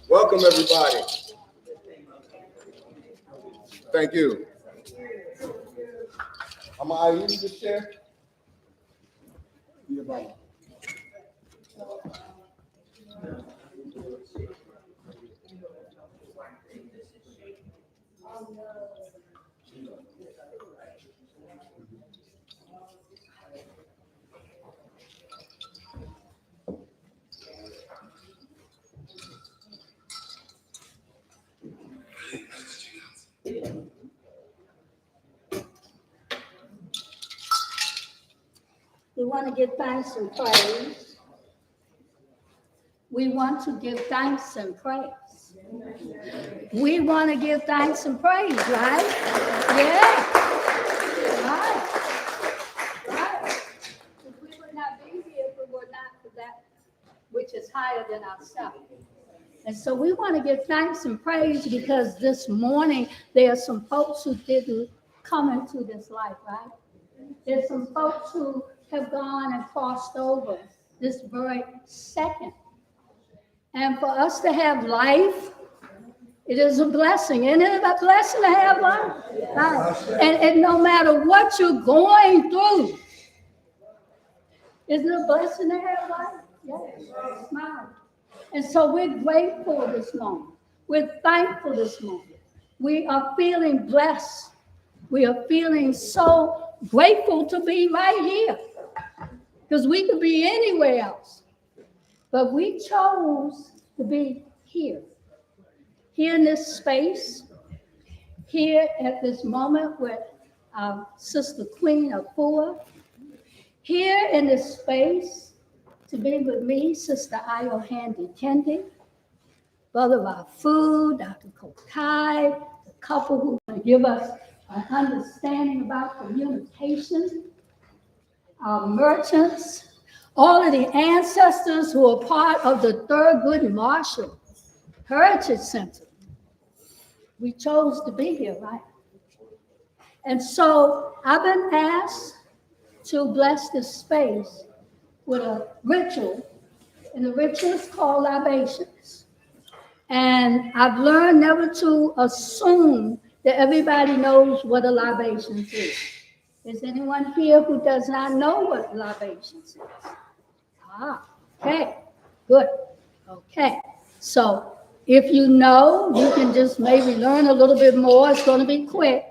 Welcome, everybody. Thank you. Am I using this chair? We want to give thanks and praise. We want to give thanks and praise. We want to give thanks and praise, right? Yeah. Right. Right. If we would not be here if it were not for that which is higher than ourselves. And so we want to give thanks and praise because this morning there are some folks who didn't come into this life, right? There's some folks who have gone and crossed over this very second. And for us to have life, it is a blessing. Isn't it a blessing to have life? Right. And no matter what you're going through, isn't it a blessing to have life? Yes. Smile. And so we're grateful this moment. We're thankful this moment. We are feeling blessed. We are feeling so grateful to be right here. Because we could be anywhere else. But we chose to be here. Here in this space. Here at this moment with our Sister Queen Afua. Here in this space to be with me, Sister Ayo Handy Kendi, Brother Rafu, Dr. Kokai, the couple who will give us an understanding about communication, our merchants, all of the ancestors who are part of the Thurgood Marshall Heritage Center. We chose to be here, right? And so I've been asked to bless this space with a ritual, and the ritual is called libations. And I've learned never to assume that everybody knows what a libations is. Is anyone here who does not know what libations is? Okay, good. Okay, so if you know, you can just maybe learn a little bit more. It's going to be quick.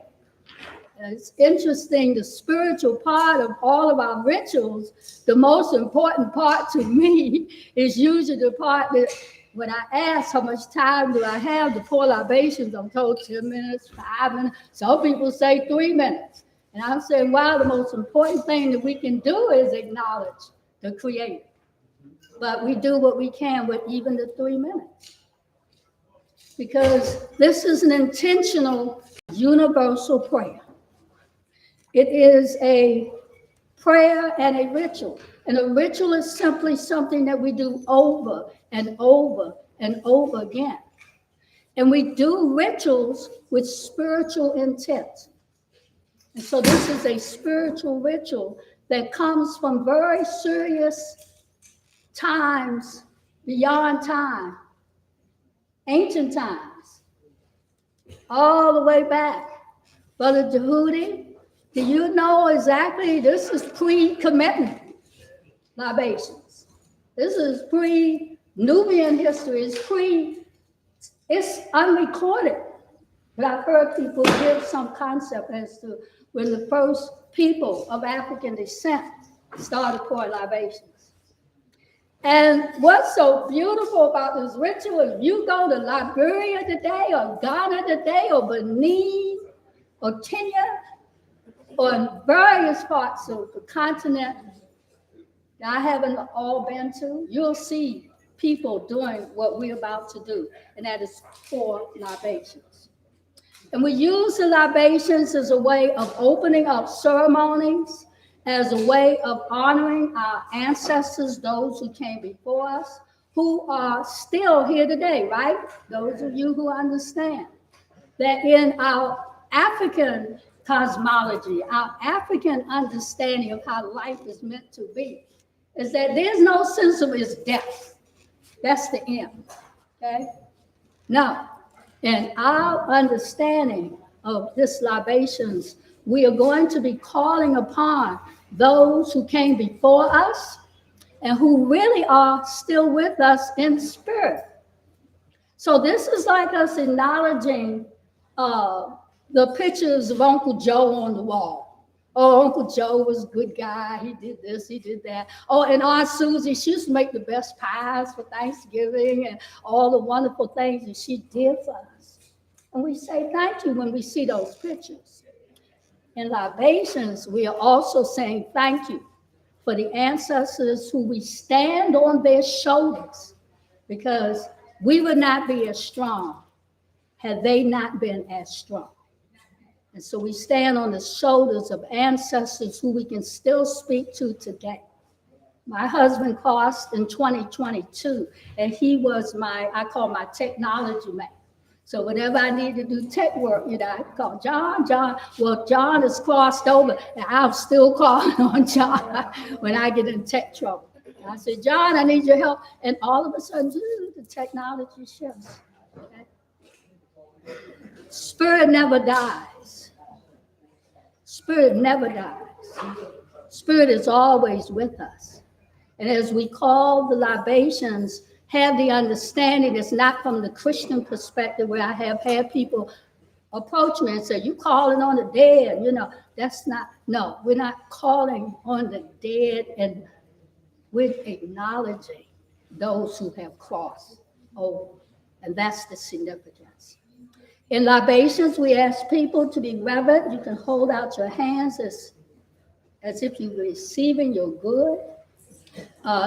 It's interesting, the spiritual part of all of our rituals, the most important part to me is usually the part that when I ask how much time do I have to pour libations, I'm told 10 minutes, 5 minutes. Some people say 3 minutes. And I'm saying, wow, the most important thing that we can do is acknowledge the Creator. But we do what we can with even the 3 minutes. Because this is an intentional, universal prayer. It is a prayer and a ritual. And a ritual is simply something that we do over and over and over again. And we do rituals with spiritual intent. And so this is a spiritual ritual that comes from very serious times, beyond time, ancient times, all the way back. Brother Jehudi, do you know exactly? This is pre-commitment libations. This is pre-Nubian history. It's unrecorded. But I've heard people give some concept as to when the first people of African descent started pouring libations. And what's so beautiful about this ritual is you go to Liberia today, or Ghana today, or Benin, or Kenya, or in various parts of the continent that I haven't all been to, you'll see people doing what we're about to do, and that is pour libations. And we use the libations as a way of opening up ceremonies, as a way of honoring our ancestors, those who came before us, who are still here today, right? Those of you who understand that in our African cosmology, our African understanding of how life is meant to be, is that there's no sense of its death. That's the end. Okay? Now, in our understanding of this libations, we are going to be calling upon those who came before us and who really are still with us in spirit. So this is like us acknowledging the pictures of Uncle Joe on the wall. Oh, Uncle Joe was a good guy. He did this, he did that. Oh, and Aunt Susie, she used to make the best pies for Thanksgiving and all the wonderful things that she did for us. And we say thank you when we see those pictures. In libations, we are also saying thank you for the ancestors who we stand on their shoulders, because we would not be as strong had they not been as strong. And so we stand on the shoulders of ancestors who we can still speak to today. My husband passed in 2022, and he was I call my technology man. So whenever I need to do tech work, I call John. Well, John has crossed over, and I'm still calling on John when I get in tech trouble. And I say, John, I need your help. And all of a sudden, the technology shifts. Okay? Spirit never dies. Spirit never dies. Spirit is always with us. And as we call the libations, have the understanding it's not from the Christian perspective, where I have had people approach me and say, you calling on the dead, that's not, no, we're not calling on the dead, and we're acknowledging those who have crossed over. And that's the significance. In libations, we ask people to be reverent. You can hold out your hands as if you're receiving your good.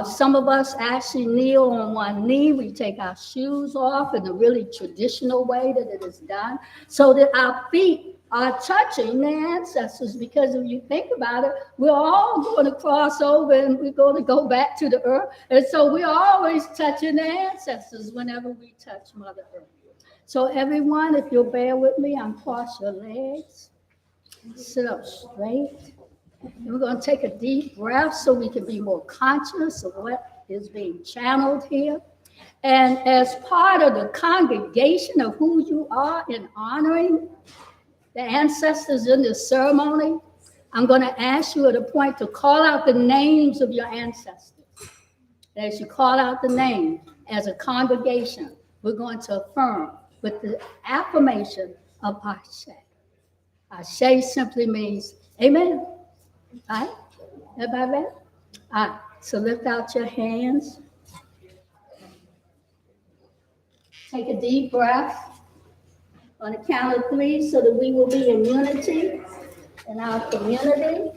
Some of us actually kneel on one knee. We take our shoes off in a really traditional way that it is done, so that our feet are touching the ancestors. Because if you think about it, we're all going to cross over and we're going to go back to the earth. And so we're always touching the ancestors whenever we touch Mother Earth. So everyone, if you'll bear with me, I'm cross your legs, sit up straight. And we're going to take a deep breath so we can be more conscious of what is being channeled here. And as part of the congregation of who you are in honoring the ancestors in this ceremony, I'm going to ask you at a point to call out the names of your ancestors. And as you call out the name as a congregation, we're going to affirm with the affirmation of Ashe. Ashe simply means amen. All right? Everybody ready? All right. So lift out your hands. Take a deep breath on the count of 3 so that we will be in unity in our community.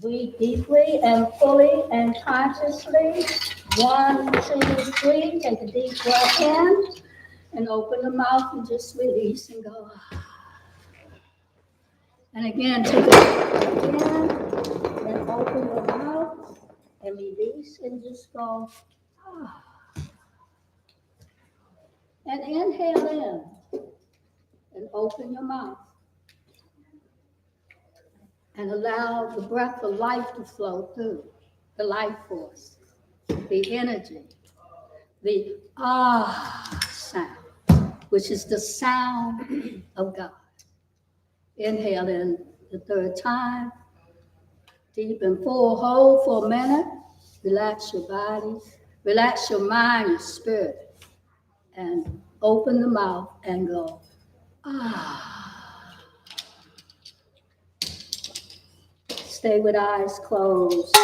Breathe deeply and fully and consciously. 1, 2, 3. Take a deep breath in and open the mouth and just release and go. And again, take a deep breath in and open your mouth and release and just go. And inhale in and open your mouth. And allow the breath of life to flow through, the life force, the energy, the sound, which is the sound of God. Inhale in the 3rd time, deep and full, hold for a minute, relax your body, relax your mind, your spirit, and open the mouth and go, Stay with eyes closed.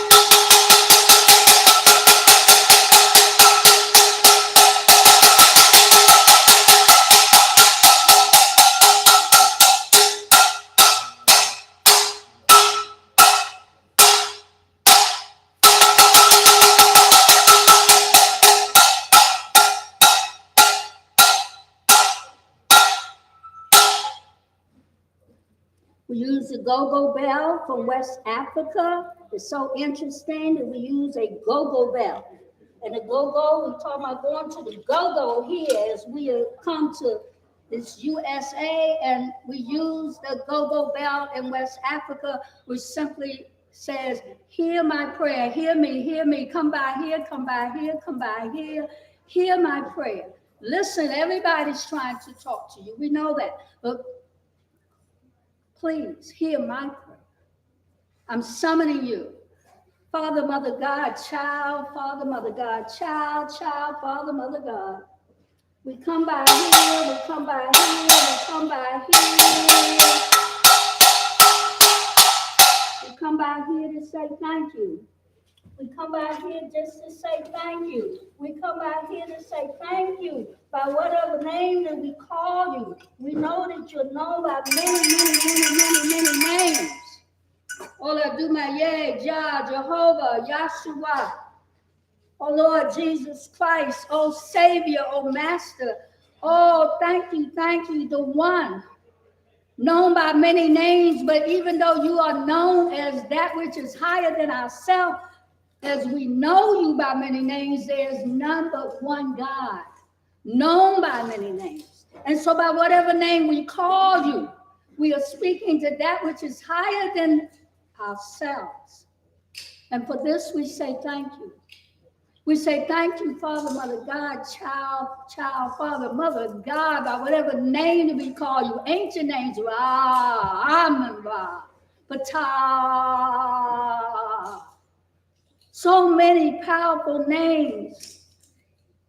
We use the go-go bell from West Africa. It's so interesting that we use a go-go bell. And the go-go, we're talking about going to the go-go here as we have come to It's USA, and we use the Gogo Belt in West Africa, which simply says, hear my prayer, hear me, come by here, come by here, come by here, hear my prayer. Listen, everybody's trying to talk to you. We know that, but please hear my prayer. I'm summoning you. Father, Mother, God, child, Father, Mother, God, child, Father, Mother, God. We come by here, we come by here, we come by here. We come by here to say thank you. We come by here just to say thank you. We come by here to say thank you. By whatever name that we call you, we know that you're known by many names. Ola Dumaye, Jah, Jehovah, Yahshua. Oh Lord Jesus Christ, oh Savior, oh Master. Oh, thank you, the one known by many names, but even though you are known as that which is higher than ourselves, as we know you by many names, there's none but one God, known by many names. And so by whatever name we call you, we are speaking to that which is higher than ourselves. And for this we say thank you. We say thank you, Father, Mother, God, child, Father, Mother, God, by whatever name that we call you, ancient names, Ra, Amen, Ra, Ptah. So many powerful names.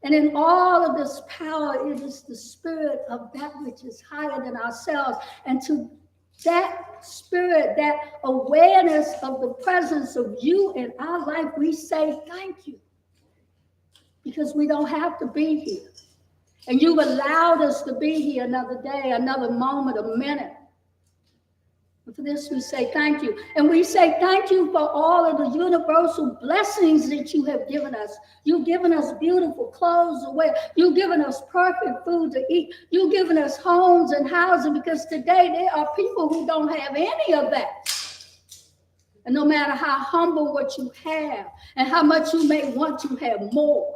And in all of this power, it is the spirit of that which is higher than ourselves. And to that spirit, that awareness of the presence of you in our life, we say thank you. Because we don't have to be here. And you've allowed us to be here another day, another moment, a minute. And for this, we say thank you. And we say thank you for all of the universal blessings that you have given us. You've given us beautiful clothes to wear. You've given us perfect food to eat. You've given us homes and housing, because today there are people who don't have any of that. And no matter how humble what you have and how much you may want to have more,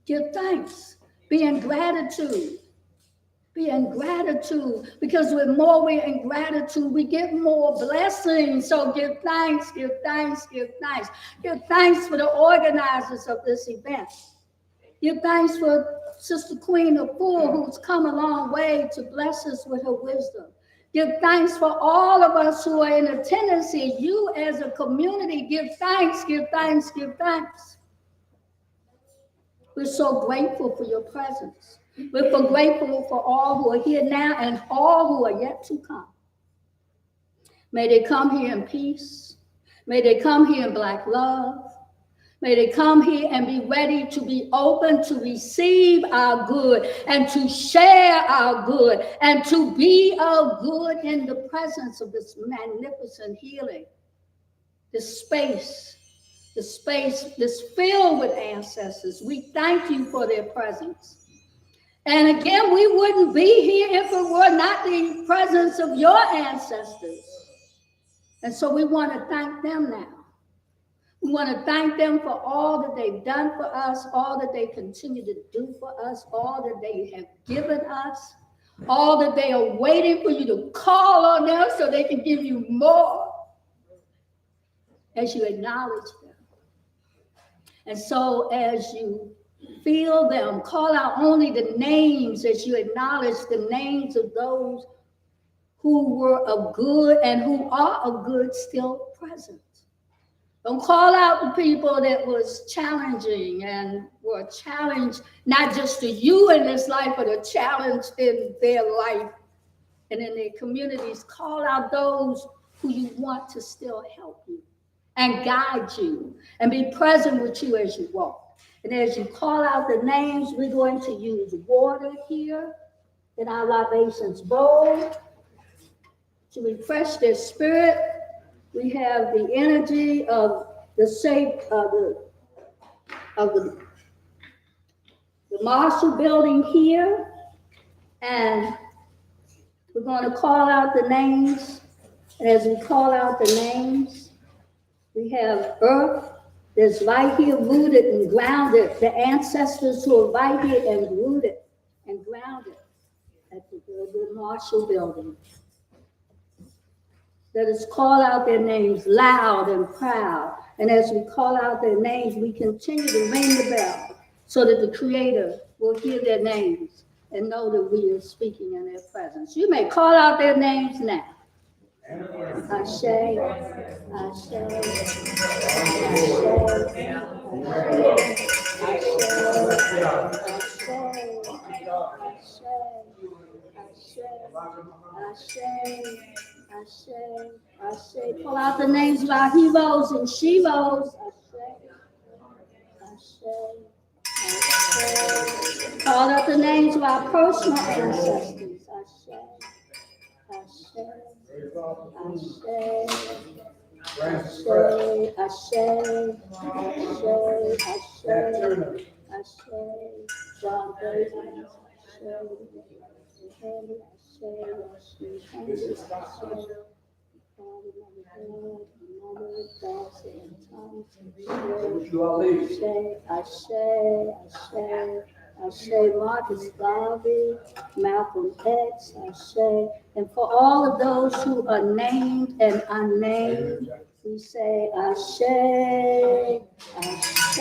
give thanks. Be in gratitude. Be in gratitude, because with more we're in gratitude, we get more blessings. So give thanks, give thanks, give thanks. Give thanks for the organizers of this event. Give thanks for Sister Queen of Four, who's come a long way to bless us with her wisdom. Give thanks for all of us who are in attendance here. You as a community, give thanks, give thanks, give thanks. We're so grateful for your presence. We're so grateful for all who are here now and all who are yet to come. May they come here in peace. May they come here in Black love. May they come here and be ready to be open to receive our good and to share our good and to be of good in the presence of this magnificent healing. This space this filled with ancestors. We thank you for their presence. And again, we wouldn't be here if it were not the presence of your ancestors. And so we want to thank them now. We want to thank them for all that they've done for us, all that they continue to do for us, all that they have given us, all that they are waiting for you to call on them so they can give you more as you acknowledge them. And so as you feel them, call out only the names as you acknowledge the names of those who were of good and who are of good still present. Don't call out the people that was challenging and were challenged, not just to you in this life, but a challenge in their life and in their communities. Call out those who you want to still help you and guide you and be present with you as you walk. And as you call out the names, we're going to use water here in our libations bowl to refresh their spirit. We have the energy of the Marshall Building here, and we're going to call out the names. And as we call out the names, we have earth that's right here rooted and grounded, the ancestors who are right here and rooted and grounded. at the Marshall Building. Let us call out their names loud and proud. And as we call out their names, we continue to ring the bell so that the Creator will hear their names and know that we are speaking in their presence. You may call out their names now. Ashe, Ashe, Ashe. Pull out the names of our heroes and sheroes. Ashe. Call out the names of our personal ancestors. Ashe. Ashe. Ashe. Ashe. Ashe. Ashe. John Davis. Ashe, Marcus Garvey, Malcolm X, Ashe, and for all of those who are named and unnamed, we say Ashe, Ashe,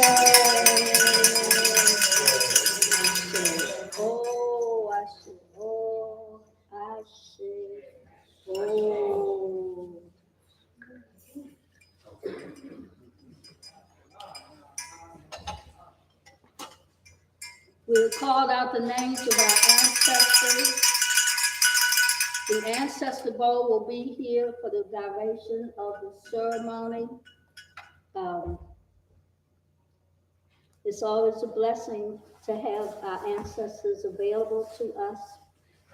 Ashe, oh, Ashe, oh, Ashe, oh. We have called out the names of our ancestors. The Ancestor Bowl will be here for the duration of the ceremony. It's always a blessing to have our ancestors available to us.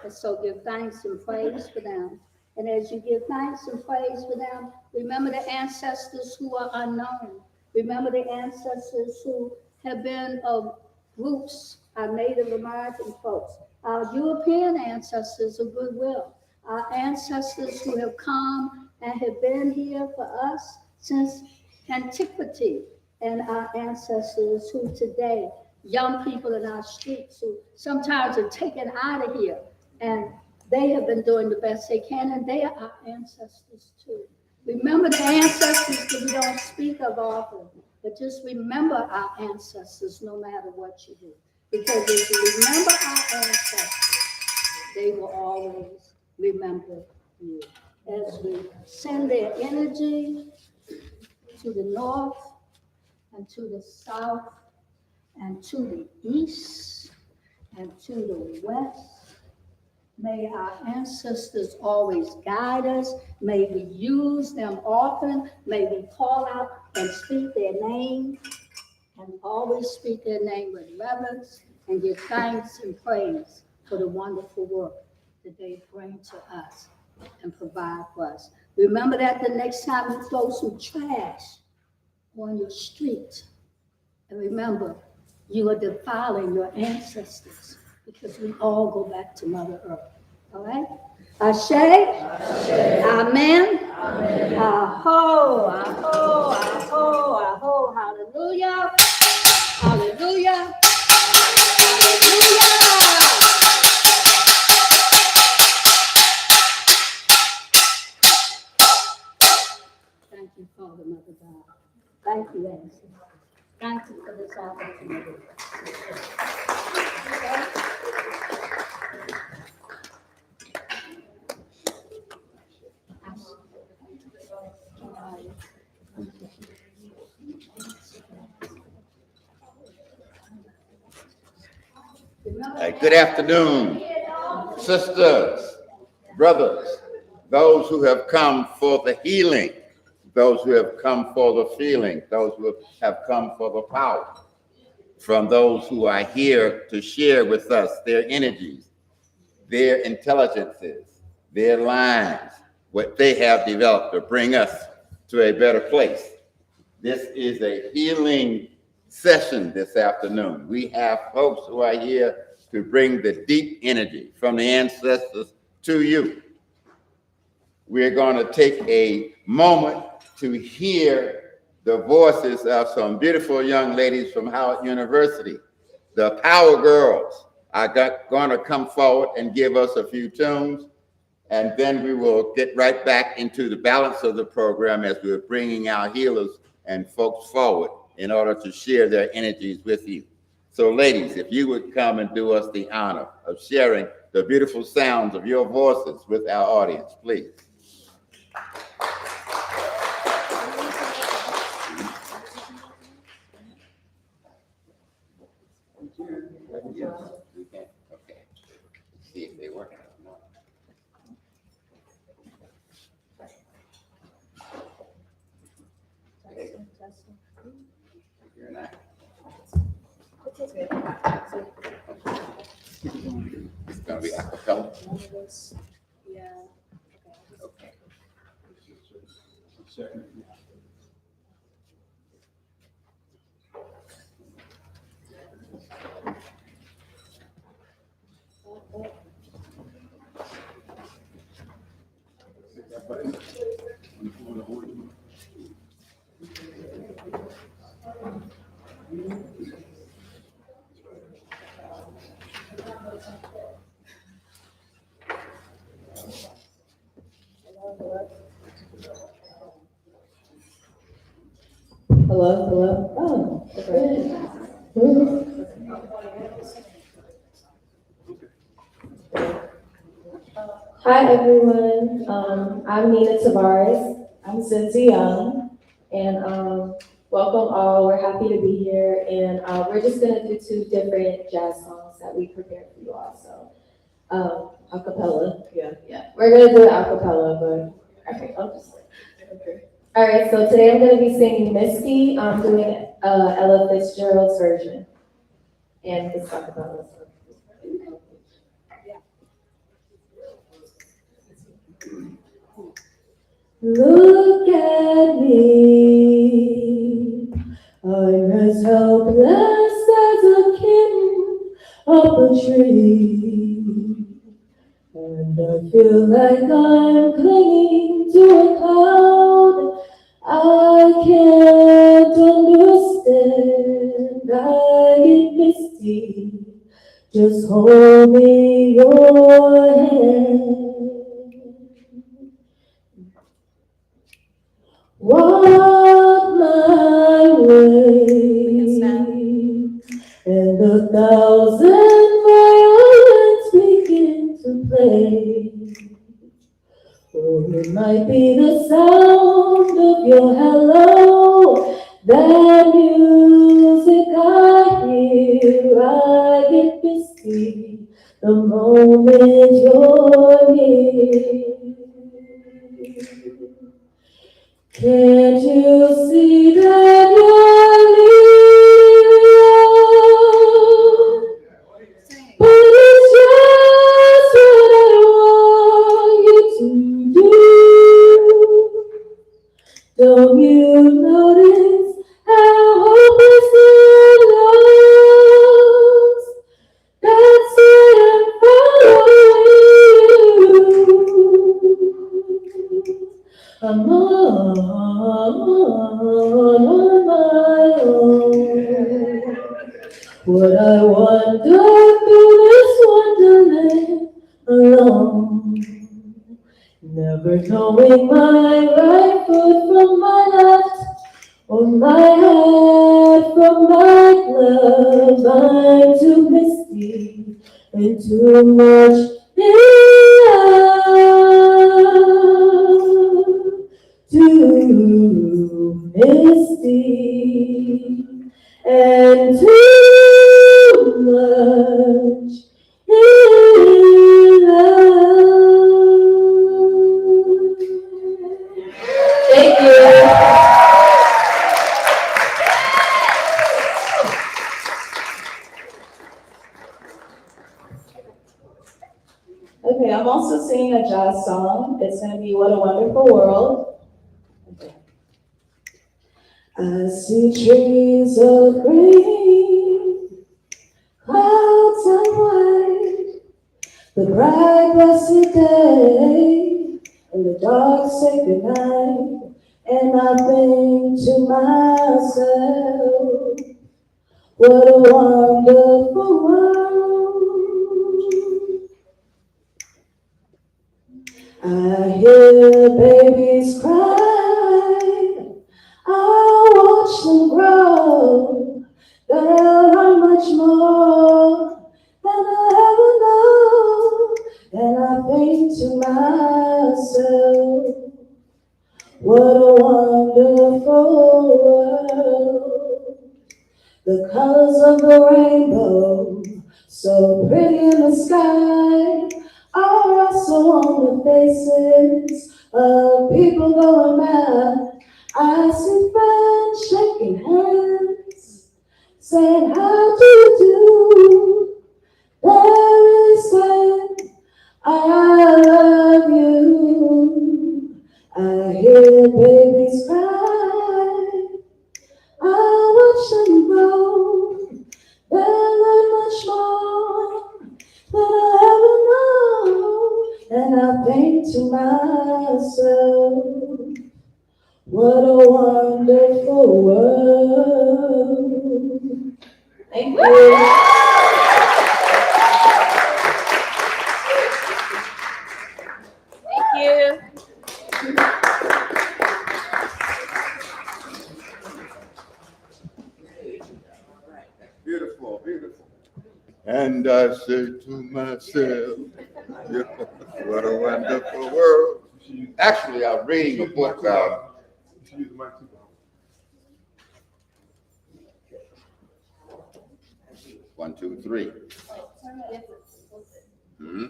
And so give thanks and praise for them. And as you give thanks and praise for them, remember the ancestors who are unknown. Remember the ancestors who have been of groups, our Native American folks, our European ancestors of goodwill, our ancestors who have come and have been here for us since antiquity, and our ancestors who today, young people in our streets who sometimes are taken out of here, and they have been doing the best they can, and they are our ancestors too. Remember the ancestors that we don't speak of often, but just remember our ancestors no matter what you do. Because if you remember our ancestors, they will always remember you. As we send their energy to the north and to the south and to the east and to the west, may our ancestors always guide us. May we use them often. May we call out and speak their name, and always speak their name with reverence and give thanks and praise for the wonderful work that they bring to us and provide for us. Remember that the next time you throw some trash on your street, and remember, you are defiling your ancestors, because we all go back to Mother Earth. All right? Ashe, Amen, Aho, Aho, Aho, Aho, hallelujah, hallelujah, hallelujah. Thank you, Father, Mother God. Thank you, Ancestor. Thank you for this opportunity. Good afternoon, sisters, brothers, those who have come for the healing, those who have come for the feeling, those who have come for the power, from those who are here to share with us their energies, their intelligences, their lines, what they have developed to bring us to a better place. This is a healing session this afternoon. We have folks who are here to bring the deep energy from the ancestors to you. We're going to take a moment to hear the voices of some beautiful young ladies from Howard University, the Power Girls, are going to come forward and give us a few tunes, and then we will get right back into the balance of the program as we're bringing our healers and folks forward in order to share their energies with you. So ladies, if you would come and do us the honor of sharing the beautiful sounds of your voices with our audience, please. Okay. See if they work. You're not. It's gonna be acapella. Yeah. Okay. Hello, hello. Oh, okay. Hi, everyone. I'm Nina Tavares. I'm Cindy Young, and welcome all. We're happy to be here, and we're just gonna do two different jazz songs that we prepared for you all. So, a cappella. Yeah. We're gonna do it a cappella, but okay, I'll just. Okay. All right, so today I'm going to be singing Misty. I'm doing Ella Fitzgerald's version. And let's talk about this one. Look at me. I'm as helpless as a kitten up a tree. And I feel like I'm clinging to a cloud. I can't understand. I get misty. Just hold me your hand. Walk my way. And 1,000 violins begin to play. Or it might be the sound of your hello, that music I hear. I get misty the moment you're near. Can't you see that you're leaving? But it's just what I want you to do. Don't you notice how hopelessly lost? That's why I'm following you. I'm on my own. Would I wander through this wonderland alone? Never knowing my right foot from my left, or my head from my glove. I'm too misty and too much in love. Too misty and too much in love. Thank you. Okay, I'm also singing a jazz song. It's going to be What a Wonderful World. Okay. I see trees of green, clouds and white, the bright blessed day, and the dark sacred night, and I think to myself, what a wonderful world. I hear babies cry, I watch them grow. They'll learn much more than I ever know. And I think to myself, what a wonderful world. The colors of the rainbow, so pretty in the sky, are also on the faces of people going mad. I see friends shaking hands, saying, how do you do? They're saying, I love you. I hear babies cry, I watch them grow. They learn much more than I ever know. And I think to myself, what a wonderful world. Thank you. Thank you. Beautiful, beautiful. And I say to myself, what a wonderful world. Actually, I'm reading a book. 1, 2, 3. Hmm?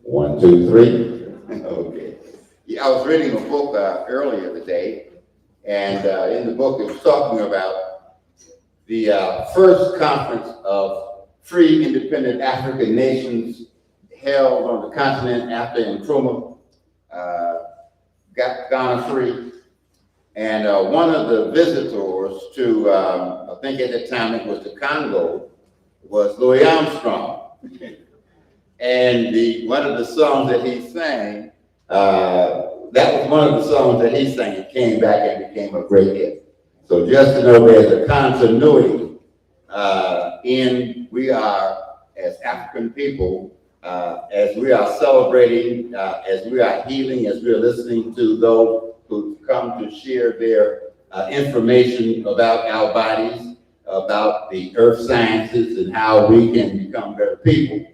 1, 2, 3. Okay. Yeah, I was reading a book earlier today, and in the book it was talking about the first conference of free independent African nations held on the continent after Nkrumah got Ghana free. And one of the visitors to, I think at the time it was the Congo, was Louis Armstrong. And one of the songs that he sang, that was one of the songs that he sang. It came back and became a great hit. So just to know there's a continuity we are, as African people, as we are celebrating, as we are healing, as we are listening to those who come to share their information about our bodies, about the earth sciences and how we can become better people,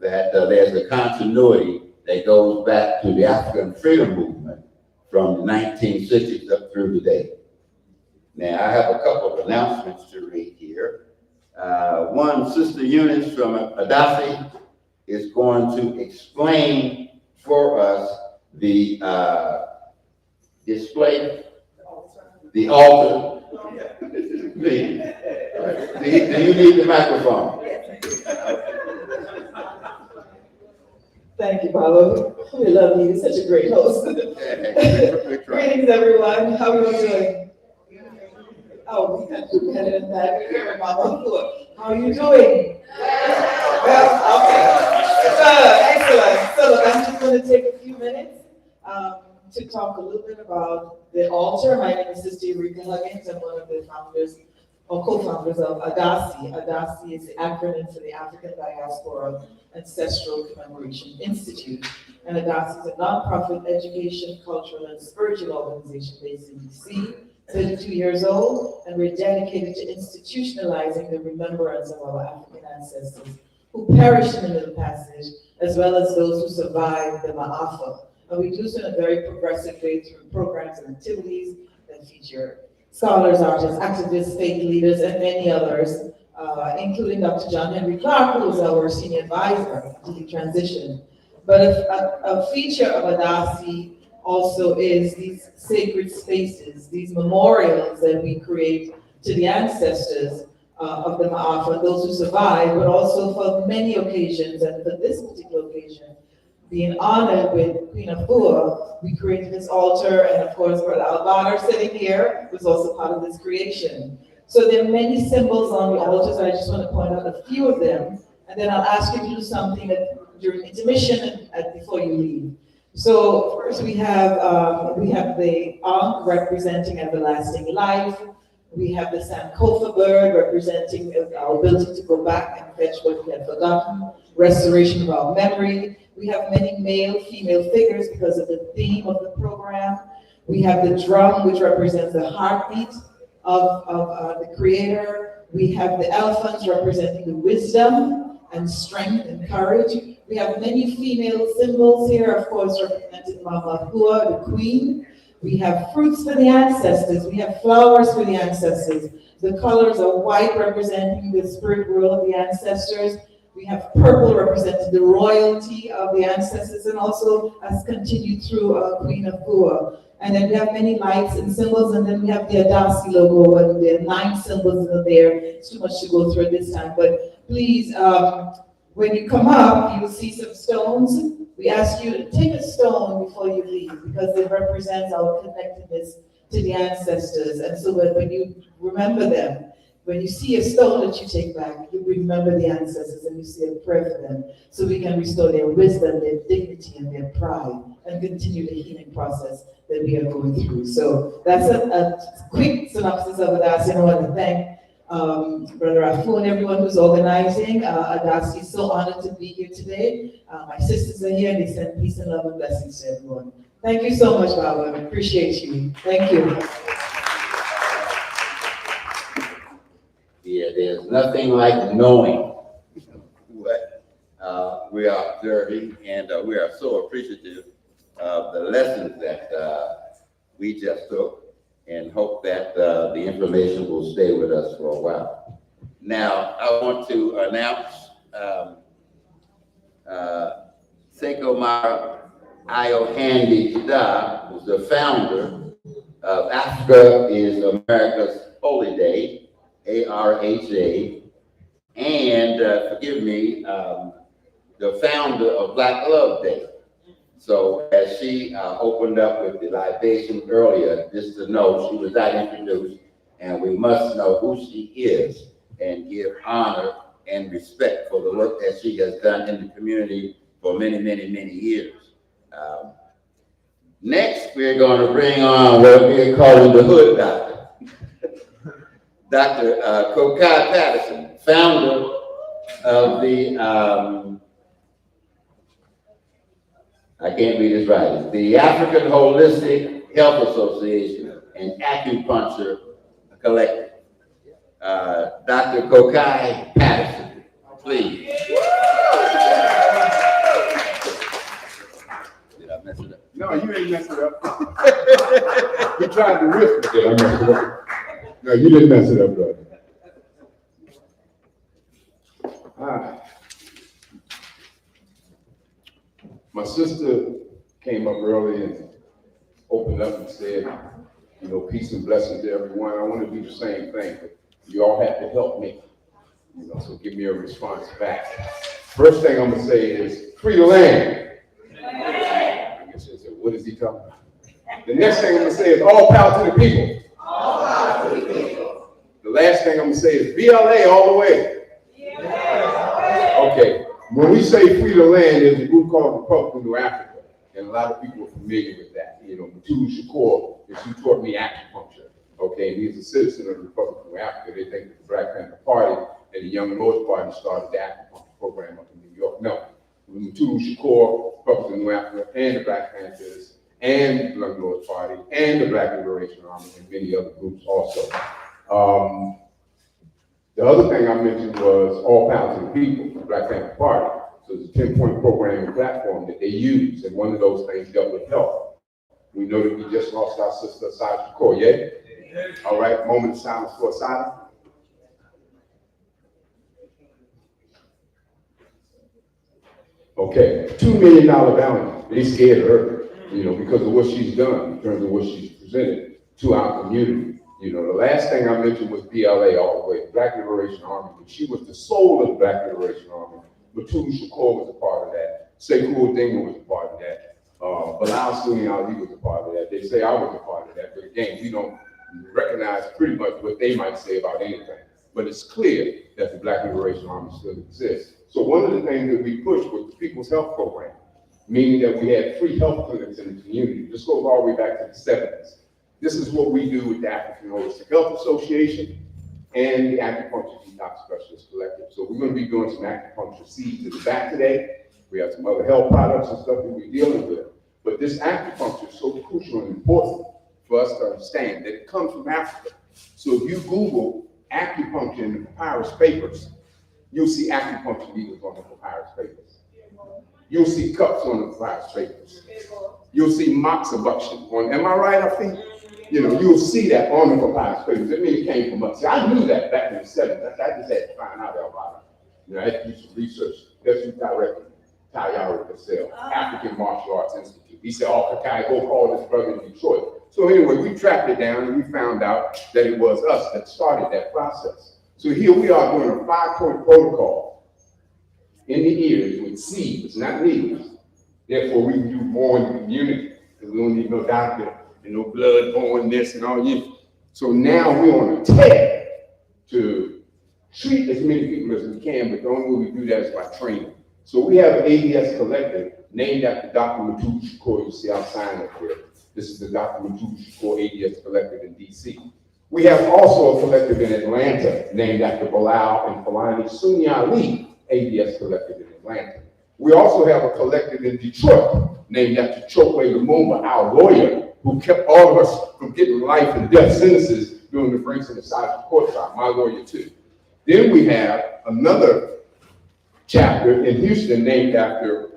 that there's a continuity that goes back to the African freedom movement from the 1960s up through today. Now, I have a couple of announcements to read here. One, Sister Eunice from Adasi is going to explain for us the display, the altar. Please. Do you need the microphone? Thank you, Pablo. We love you. You're such a great host. Greetings, everyone. How are you doing? Oh, we got you headed in that. Here, Mama. How are you doing? Well, okay. Excellent. So look, I'm just going to take a few minutes to talk a little bit about the altar. My name is Sister Eureka Huggins. I'm one of the founders or co-founders of ADASI. ADASI is the acronym for the African Diaspora Ancestral Commemoration Institute. And ADASI is a nonprofit education, cultural, and spiritual organization based in DC, 32 years old, and we're dedicated to institutionalizing the remembrance of our African ancestors who perished in the Middle Passage, as well as those who survived the Ma'afa. And we do so in a very progressive way through programs and activities that feature scholars, artists, activists, faith leaders, and many others, including Dr. John Henry Clark, who is our senior advisor to the transition. But a feature of ADASI also is these sacred spaces, these memorials that we create to the ancestors of the Ma'afa, those who survived, but also for many occasions, and for this particular occasion, being honored with Queen Afua, we created this altar, and of course, Brother Alvaro sitting here was also part of this creation. So there are many symbols on the altars, and I just want to point out a few of them, and then I'll ask you to do something during intermission and before you leave. So first we have the Ankh representing everlasting life. We have the Sankofa bird representing our ability to go back and fetch what we had forgotten, restoration of our memory. We have many male, female figures because of the theme of the program. We have the drum, which represents the heartbeat of the Creator. We have the elephants representing the wisdom and strength and courage. We have many female symbols here, of course, representing Mama Hua, the Queen. We have fruits for the ancestors. We have flowers for the ancestors. The colors are white, representing the spirit world of the ancestors. We have purple, representing the royalty of the ancestors, and also has continued through Queen Afua. And then we have many lights and symbols, and then we have the Adasi logo, and there are 9 symbols that are there. It's too much to go through at this time, but please, when you come up, you will see some stones. We ask you to take a stone before you leave, because it represents our connectedness to the ancestors. And so when you remember them, when you see a stone that you take back, you remember the ancestors and you say a prayer for them, so we can restore their wisdom, their dignity, and their pride, and continue the healing process that we are going through. So that's a quick synopsis of Adasi. And I want to thank Brother Afu and everyone who's organizing. Adasi is so honored to be here today. My sisters are here, and they send peace and love and blessings to everyone. Thank you so much, Baba. I appreciate you. Thank you. Yeah, there's nothing like knowing what we are observing, and we are so appreciative of the lessons that we just took, and hope that the information will stay with us for a while. Now, I want to announce Sekou Mara Ayohandi Jida, who's the founder of Africa is America's Holy Day, ARHA, and forgive me, the founder of Black Love Day. So as she opened up with the libation earlier, just to know she was not introduced, and we must know who she is and give honor and respect for the work that she has done in the community for many, many, many years. Next, we're going to bring on what we're calling the Hood Doctor, Dr. Kokai Patterson, founder of the, I can't read this right, the African Holistic Health Association and Acupuncture Collective. Dr. Kokai Patterson, please. Did I mess it up? No, you ain't messed it up. You tried to whisper it. I messed it up. No, you didn't mess it up, brother. My sister came up early and opened up and said, you know, peace and blessings to everyone. I want to do the same thing, but you all have to help me, you know, so give me a response back. First thing I'm gonna say is, free the land. I guess you'll say, what is he talking about? The next thing I'm gonna say is, all power to the people. All power to the people. The last thing I'm gonna say is, BLA all the way. Okay, when we say free the land, there's a group called Republic of New Africa, and a lot of people are familiar with that. You know, Mutulu Shakur is who taught me acupuncture. Okay, and he's a citizen of the Republic of New Africa. They think that the Black Panther Party and the Young Lords Party started the acupuncture program up in New York. No, Mutulu Shakur, Republic of New Africa, and the Black Panthers, and the Young Lords Party, and the Black Liberation Army, and many other groups also. The other thing I mentioned was all power to the people, the Black Panther Party. So it's a 10-point program and platform that they use, and one of those things dealt with health. We know that we just lost our sister, Asada Shakur, yeah? All right, moment of silence for Asada. Okay, $2 million bounty. They scared of her, you know, because of what she's done in terms of what she's presented to our community. You know, the last thing I mentioned was BLA all the way, Black Liberation Army. She was the soul of the Black Liberation Army. Mutulu Shakur was a part of that. Sekou Odinga was a part of that. Bilal Sunni Ali was a part of that. They say I was a part of that, but again, we don't recognize pretty much what they might say about anything. But it's clear that the Black Liberation Army still exists. So one of the things that we pushed was the People's Health Program, meaning that we had free health clinics in the community. This goes all the way back to the 70s. This is what we do with the African Holistic Health Association and the Acupuncture Detox Specialist Collective. So we're going to be doing some acupuncture seeds in the back today. We have some other health products and stuff that we're dealing with. But this acupuncture is so crucial and important for us to understand that it comes from Africa. So if you Google acupuncture in the papyrus papers, you'll see acupuncture needles on the papyrus papers. You'll see cups on the papyrus papers. You'll see moxibustion on, am I right, I think? You know, you'll see that on the papyrus papers. It means it came from us. See, I knew that back in the 70s. I just had to find out about it. You know, I had to do some research. That's who directed Tayari Patel, African Martial Arts Institute. He said, oh, Kakai, go call this brother in Detroit. So anyway, we tracked it down and we found out that it was us that started that process. So here we are doing a 5-point protocol in the ears with seeds, not needles. Therefore, we can do more in the community because we don't need no doctor and no blood born this and all you. So now we're on a tear to treat as many people as we can, but the only way we do that is by training. So we have an ADS collective named after Dr. Matutu Shakur. You see our sign up there. This is the Dr. Matutu Shakur ADS collective in DC. We have also a collective in Atlanta named after Bilal and Fulani Sunni Ali ADS collective in Atlanta. We also have a collective in Detroit named after Chokwe Lumumba, our lawyer, who kept all of us from getting life and death sentences during the Franks and the Sergeant court trial, my lawyer too. Then we have another chapter in Houston named after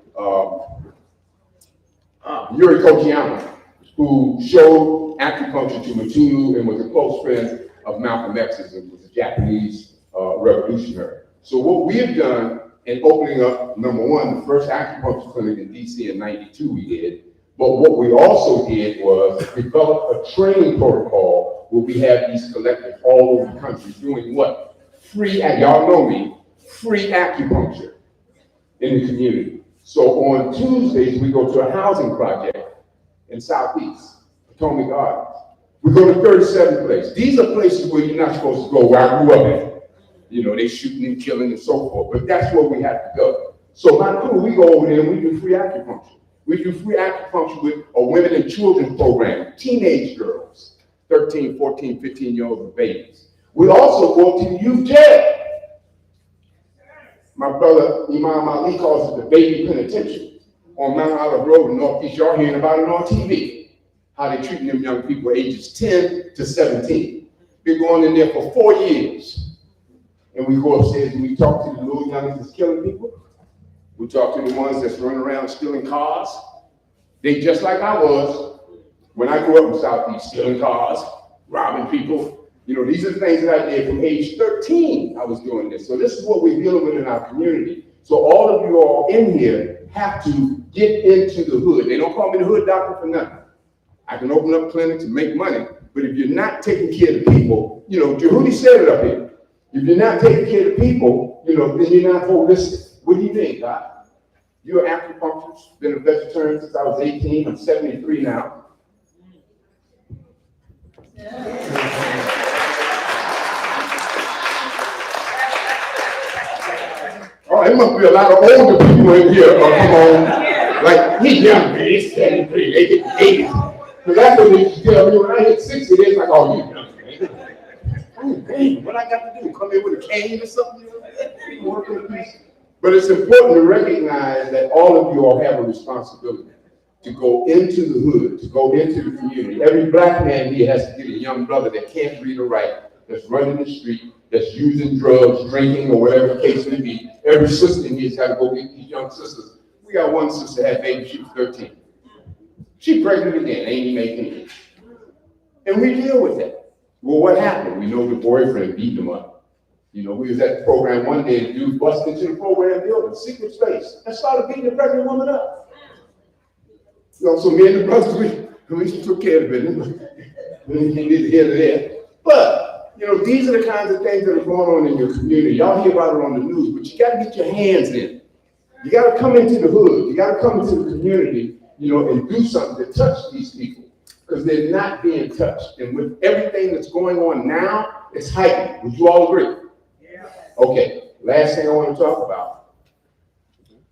Yuri Kochiyama, who showed acupuncture to Matulu and was a close friend of Malcolm X's and was a Japanese revolutionary. So what we have done in opening up, number one, the first acupuncture clinic in DC in '92 we did, but what we also did was develop a training protocol where we have these collectives all over the country doing what? Free, y'all know me, free acupuncture in the community. So on Tuesdays, we go to a housing project in Southeast, Potomac Gardens. We go to 37th Place. These are places where you're not supposed to go, where I grew up in. You know, they shooting and killing and so forth, but that's where we have to go. So my crew, we go over there and we do free acupuncture. We do free acupuncture with a women and children program, teenage girls, 13, 14, 15-year-old babies. We also go to the youth jail. My brother Imam Ali calls it the baby penitentiary on Mount Olive Road in Northeast. Y'all hearing about it on TV, how they're treating them young people ages 10 to 17. Been going in there for 4 years. And we go upstairs and we talk to the little youngins that's killing people. We talk to the ones that's running around stealing cars. They just like I was when I grew up in Southeast, stealing cars, robbing people. You know, these are the things that I did from age 13, I was doing this. So this is what we're dealing with in our community. So all of you all in here have to get into the hood. They don't call me the hood doctor for nothing. I can open up clinics and make money, but if you're not taking care of the people, you know, Jehudi said it up here. If you're not taking care of the people, you know, then you're not holistic. What do you think, Doc? You're an acupuncturist, been a vegetarian since I was 18. I'm 73 now. Oh, there must be a lot of older people in here. Oh, come on. Like, he's young, man. He's 73, 80. Because that's what they used to tell me when I hit 60. They're like, oh, you young, man. Oh, dang, what I got to do? Come in with a cane or something? But it's important to recognize that all of you all have a responsibility to go into the hood, to go into the community. Every black man here has to get a young brother that can't read or write, that's running the street, that's using drugs, drinking, or whatever the case may be. Every sister in here has got to go get these young sisters. We got one sister that had baby, she was 13. She pregnant again, ain't even 18. And we deal with that. Well, what happened? We know the boyfriend beat them up. You know, we was at the program one day, the dude busted into the program building, secret space, and started beating the pregnant woman up. You know, so me and the brothers, we took care of the business. We didn't get here to there. But, you know, these are the kinds of things that are going on in your community. Y'all hear about it on the news, but you got to get your hands in. You got to come into the hood. You got to come into the community, you know, and do something to touch these people because they're not being touched. And with everything that's going on now, it's heightened. Would you all agree? Yeah. Okay. Last thing I want to talk about.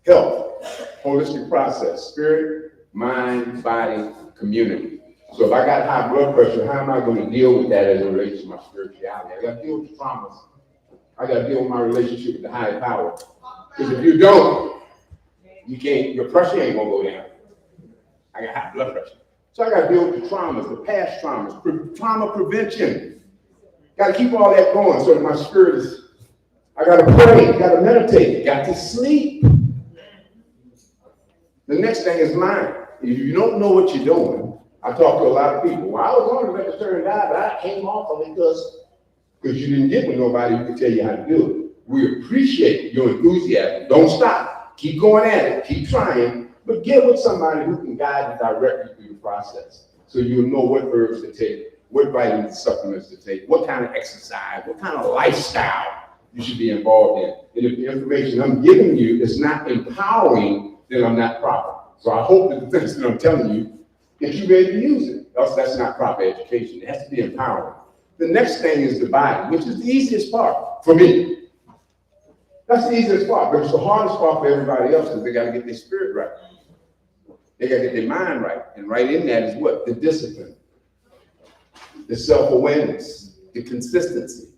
Health, holistic process, spirit, mind, body, community. So if I got high blood pressure, how am I going to deal with that as it relates to my spirituality? I got to deal with the traumas. I got to deal with my relationship with the higher power. Because if you don't, You can't, your pressure ain't gonna go down. I got high blood pressure. So I gotta deal with the traumas, the past traumas, trauma prevention. Gotta keep all that going so that my spirit is, I gotta pray, gotta meditate, got to sleep. The next thing is mind. If you don't know what you're doing, I talk to a lot of people. Well, I was on the vegetarian diet, but I came off of it because you didn't get with nobody who could tell you how to do it. We appreciate your enthusiasm. Don't stop. Keep going at it. Keep trying. But get with somebody who can guide you directly through the process so you'll know what herbs to take, what vitamin supplements to take, what kind of exercise, what kind of lifestyle you should be involved in. And if the information I'm giving you is not empowering, then I'm not proper. So I hope that the things that I'm telling you, that you're ready to use it. Else that's not proper education. It has to be empowering. The next thing is the body, which is the easiest part for me. That's the easiest part, but it's the hardest part for everybody else because they got to get their spirit right. They got to get their mind right. And right in that is what? The discipline, the self-awareness, the consistency,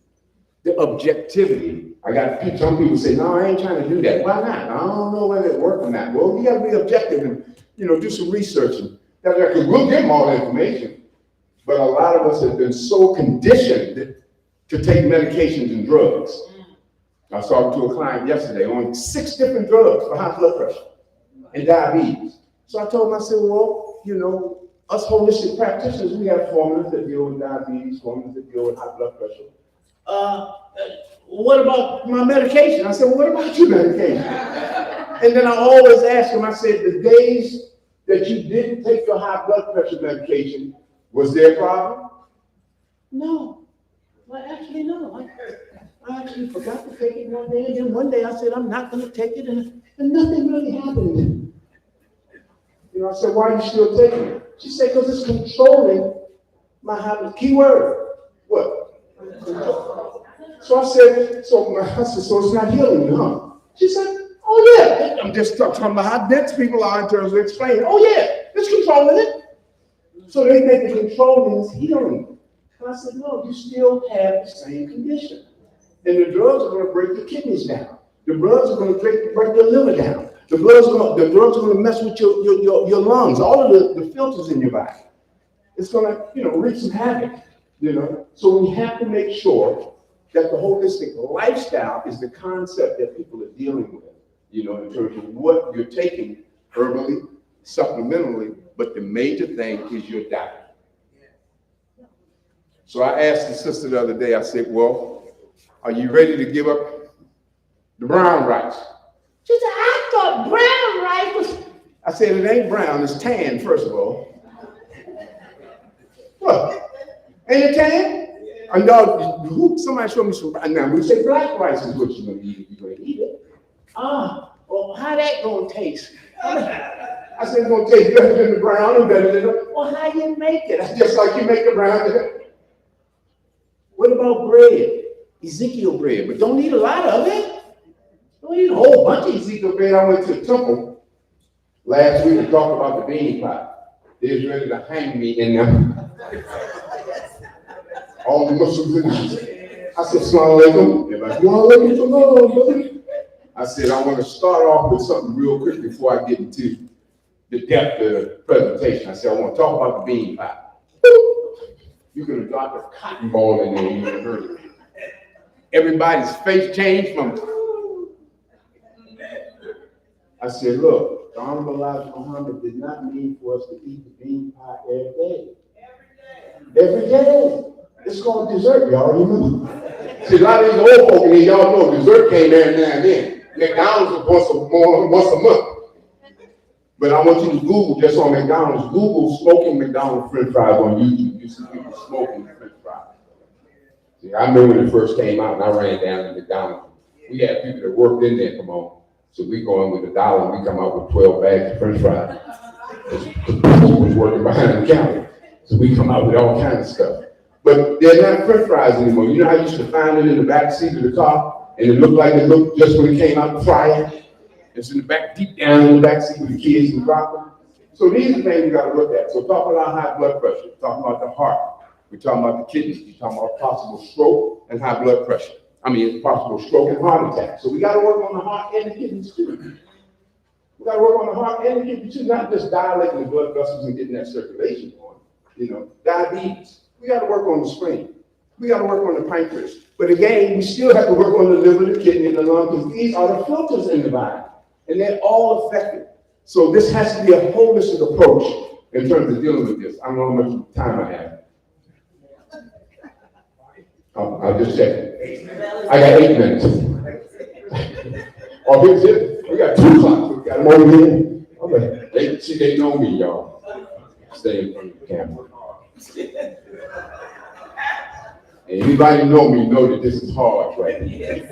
the objectivity. I got some people say, no, I ain't trying to do that. Why not? I don't know whether it works or not. Well, you got to be objective and, do some researching. Because we'll give them all the information. But a lot of us have been so conditioned to take medications and drugs. I was talking to a client yesterday on 6 different drugs for high blood pressure and diabetes. So I told him, I said, well, us holistic practitioners, we have formulas that deal with diabetes, formulas that deal with high blood pressure. What about my medication? I said, well, what about your medication? And then I always ask him, I said, the days that you didn't take your high blood pressure medication, was there a problem? No. Well, actually, no. I actually forgot to take it one day, and then one day I said, I'm not going to take it, and nothing really happened. I said, why are you still taking it? She said, because it's controlling my habit. Keyword, what? So I said, so it's not healing you, huh? She said, oh yeah. I'm just talking about how dense people are in terms of explaining. Oh yeah, it's controlling it. So they think the controlling is healing. And I said, no, you still have the same condition. And the drugs are going to break your kidneys down. The drugs are going to break your liver down. The drugs are going to mess with your lungs, all of the filters in your body. It's going to, wreak some havoc, So we have to make sure that the holistic lifestyle is the concept that people are dealing with, in terms of what you're taking herbally, supplementally, but the major thing is your diet. So I asked the sister the other day, I said, well, are you ready to give up the brown rice? She said, I thought brown rice was... I said, it ain't brown, it's tan, first of all. What? Ain't it tan? I know, somebody showed me some, now we say black rice is what you're going to eat if you're going to eat it. Well, how that going to taste? I said, it's going to taste better than the brown and better than the... Well, how you make it? That's just like you make the brown. What about bread? Ezekiel bread, but don't eat a lot of it. Don't eat a whole bunch of Ezekiel bread. I went to the temple last week and talked about the bean pot. They was ready to hang me in them. All the Muslims in there. I said, Assalamu alaikum. They're like, brother. I said, I want to start off with something real quick before I get into the depth of the presentation. I said, I want to talk about the bean pot. You could have dropped a cotton ball in there and you would have heard it. Everybody's face changed from. I said, look, the Honorable Elijah Muhammad did not mean for us to eat the bean pie every day. Every day. It's called dessert, y'all remember? See, a lot of these old folk in here, y'all know dessert came every now and then. McDonald's was once a month. But I want you to Google just on McDonald's. Google smoking McDonald's French fries on YouTube. You see people smoking French fries. See, I remember when it first came out and I ran down to McDonald's. We had people that worked in there, come on. So we go in with $1 and we come out with 12 bags of French fries. People was working behind the counter. So we come out with all kinds of stuff. But they're not French fries anymore. You know how you used to find it in the back seat of the car and it looked like it looked just when it came out the fryer? It's in the back, deep down in the back seat with the kids and dropping. So these are things you got to look at. So talking about high blood pressure, talking about the heart, we're talking about the kidneys, we're talking about possible stroke and high blood pressure. Possible stroke and heart attack. So we got to work on the heart and the kidneys too. We gotta work on the heart and the kidney too, not just dilating the blood vessels and getting that circulation going. You know, diabetes. We gotta work on the spleen. We gotta work on the pancreas. But again, we still have to work on the liver, the kidney, and the lung, because these are the filters in the body. And they're all affected. So this has to be a holistic approach in terms of dealing with this. I don't know how much time I have. I'll just check. I got 8 minutes. Oh, here's it. We got 2 clocks. We got more in. Okay. They know me, y'all. Stay in front of the camera. And anybody know me know that this is hard right here.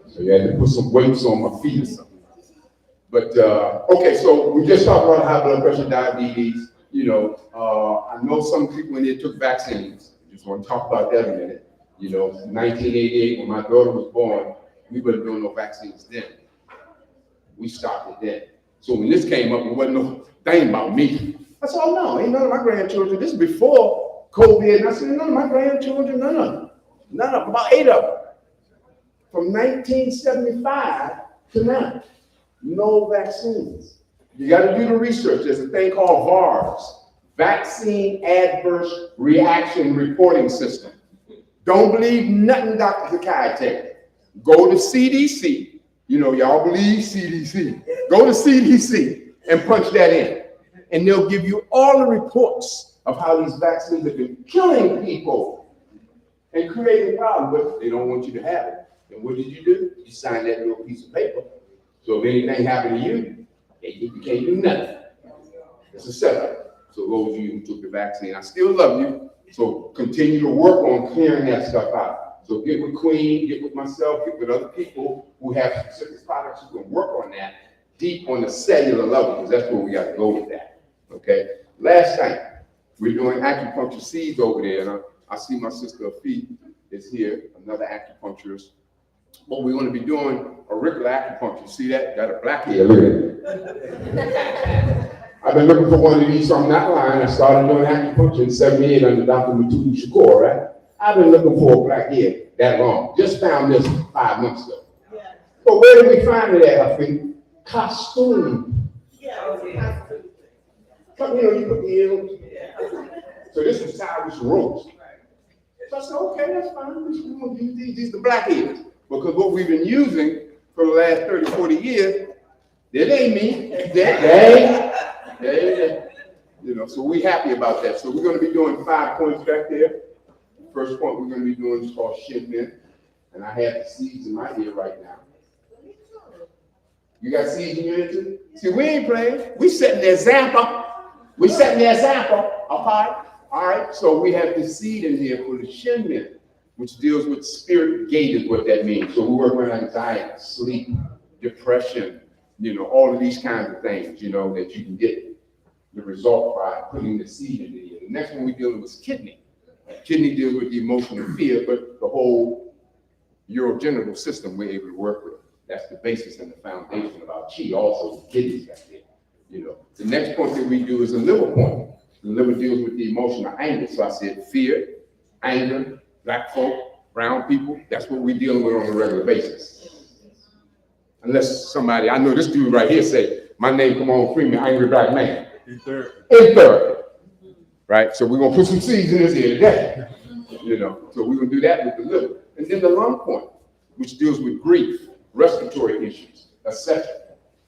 So you had to put some weights on my feet or something. But, okay, so we just talked about high blood pressure, diabetes. You know, I know some people in there took vaccines. Just want to talk about that a minute. You know, 1988, when my daughter was born, we weren't doing no vaccines then. We stopped it then. So when this came up, it wasn't no thing about me. I said, oh no, ain't none of my grandchildren. This is before COVID. And I said, none of my grandchildren, none of them. None of them, about 8 of them. From 1975 to now. No vaccines. You got to do the research. There's a thing called VARS, Vaccine Adverse Reaction Reporting System. Don't believe nothing Dr. Zakai tells you. Go to CDC. You know, y'all believe CDC. Go to CDC and punch that in. And they'll give you all the reports of how these vaccines have been killing people and creating problems, but they don't want you to have it. And what did you do? You signed that little piece of paper. So if anything happened to you, you can't do nothing. It's a setup. So those of you who took the vaccine, I still love you. So continue to work on clearing that stuff out. So get with Queen, get with myself, get with other people who have specific products who can work on that deep on the cellular level, because that's where we got to go with that. Okay. Last thing, we're doing acupuncture seeds over there, and I see my sister Afif is here, another acupuncturist. What we're going to be doing auricular acupuncture. See that? Got a black hair. Look at it. I've been looking for one of these, so I'm not lying. I started doing acupuncture in 78 under Dr. Matudu Shakur, right? I've been looking for a black hair that long. Just found this 5 months ago. Yeah. But where did we find it at, Afif? Costume. Yeah. Come, you know, you put the ears. Yeah. So this is Cyrus Rose. So I said, okay, that's fine. We're going to use these the black ears. Because what we've been using for the last 30, 40 years, that ain't me. That ain't. You know, so we're happy about that. So we're going to be doing 5 points back there. First point we're going to be doing is called Shin. And I have the seeds in my ear right now. You got seeds in your ear too? See, we ain't playing. We setting the example. We setting the example apart. All right, so we have the seed in here for the Shin, which deals with spirit gate is what that means. So we work on anxiety, sleep, depression, you know, all of these kinds of things, you know, that you can get the result by putting the seed in the ear. The next one we deal with is kidney. Kidney deals with the emotional fear, but the whole urogenital system we're able to work with. That's the basis and the foundation of our chi, also the kidneys back there. You know, the next point that we do is a liver point. The liver deals with the emotional anger. So I said fear, anger, black folk, brown people. That's what we're dealing with on a regular basis. Unless somebody, I know this dude right here say, my name, come on, Freeman, angry black man. In third. Right? So we're going to put some seeds in his ear today. You know, so we're going to do that with the liver. And then the lung point, which deals with grief, respiratory issues, etc.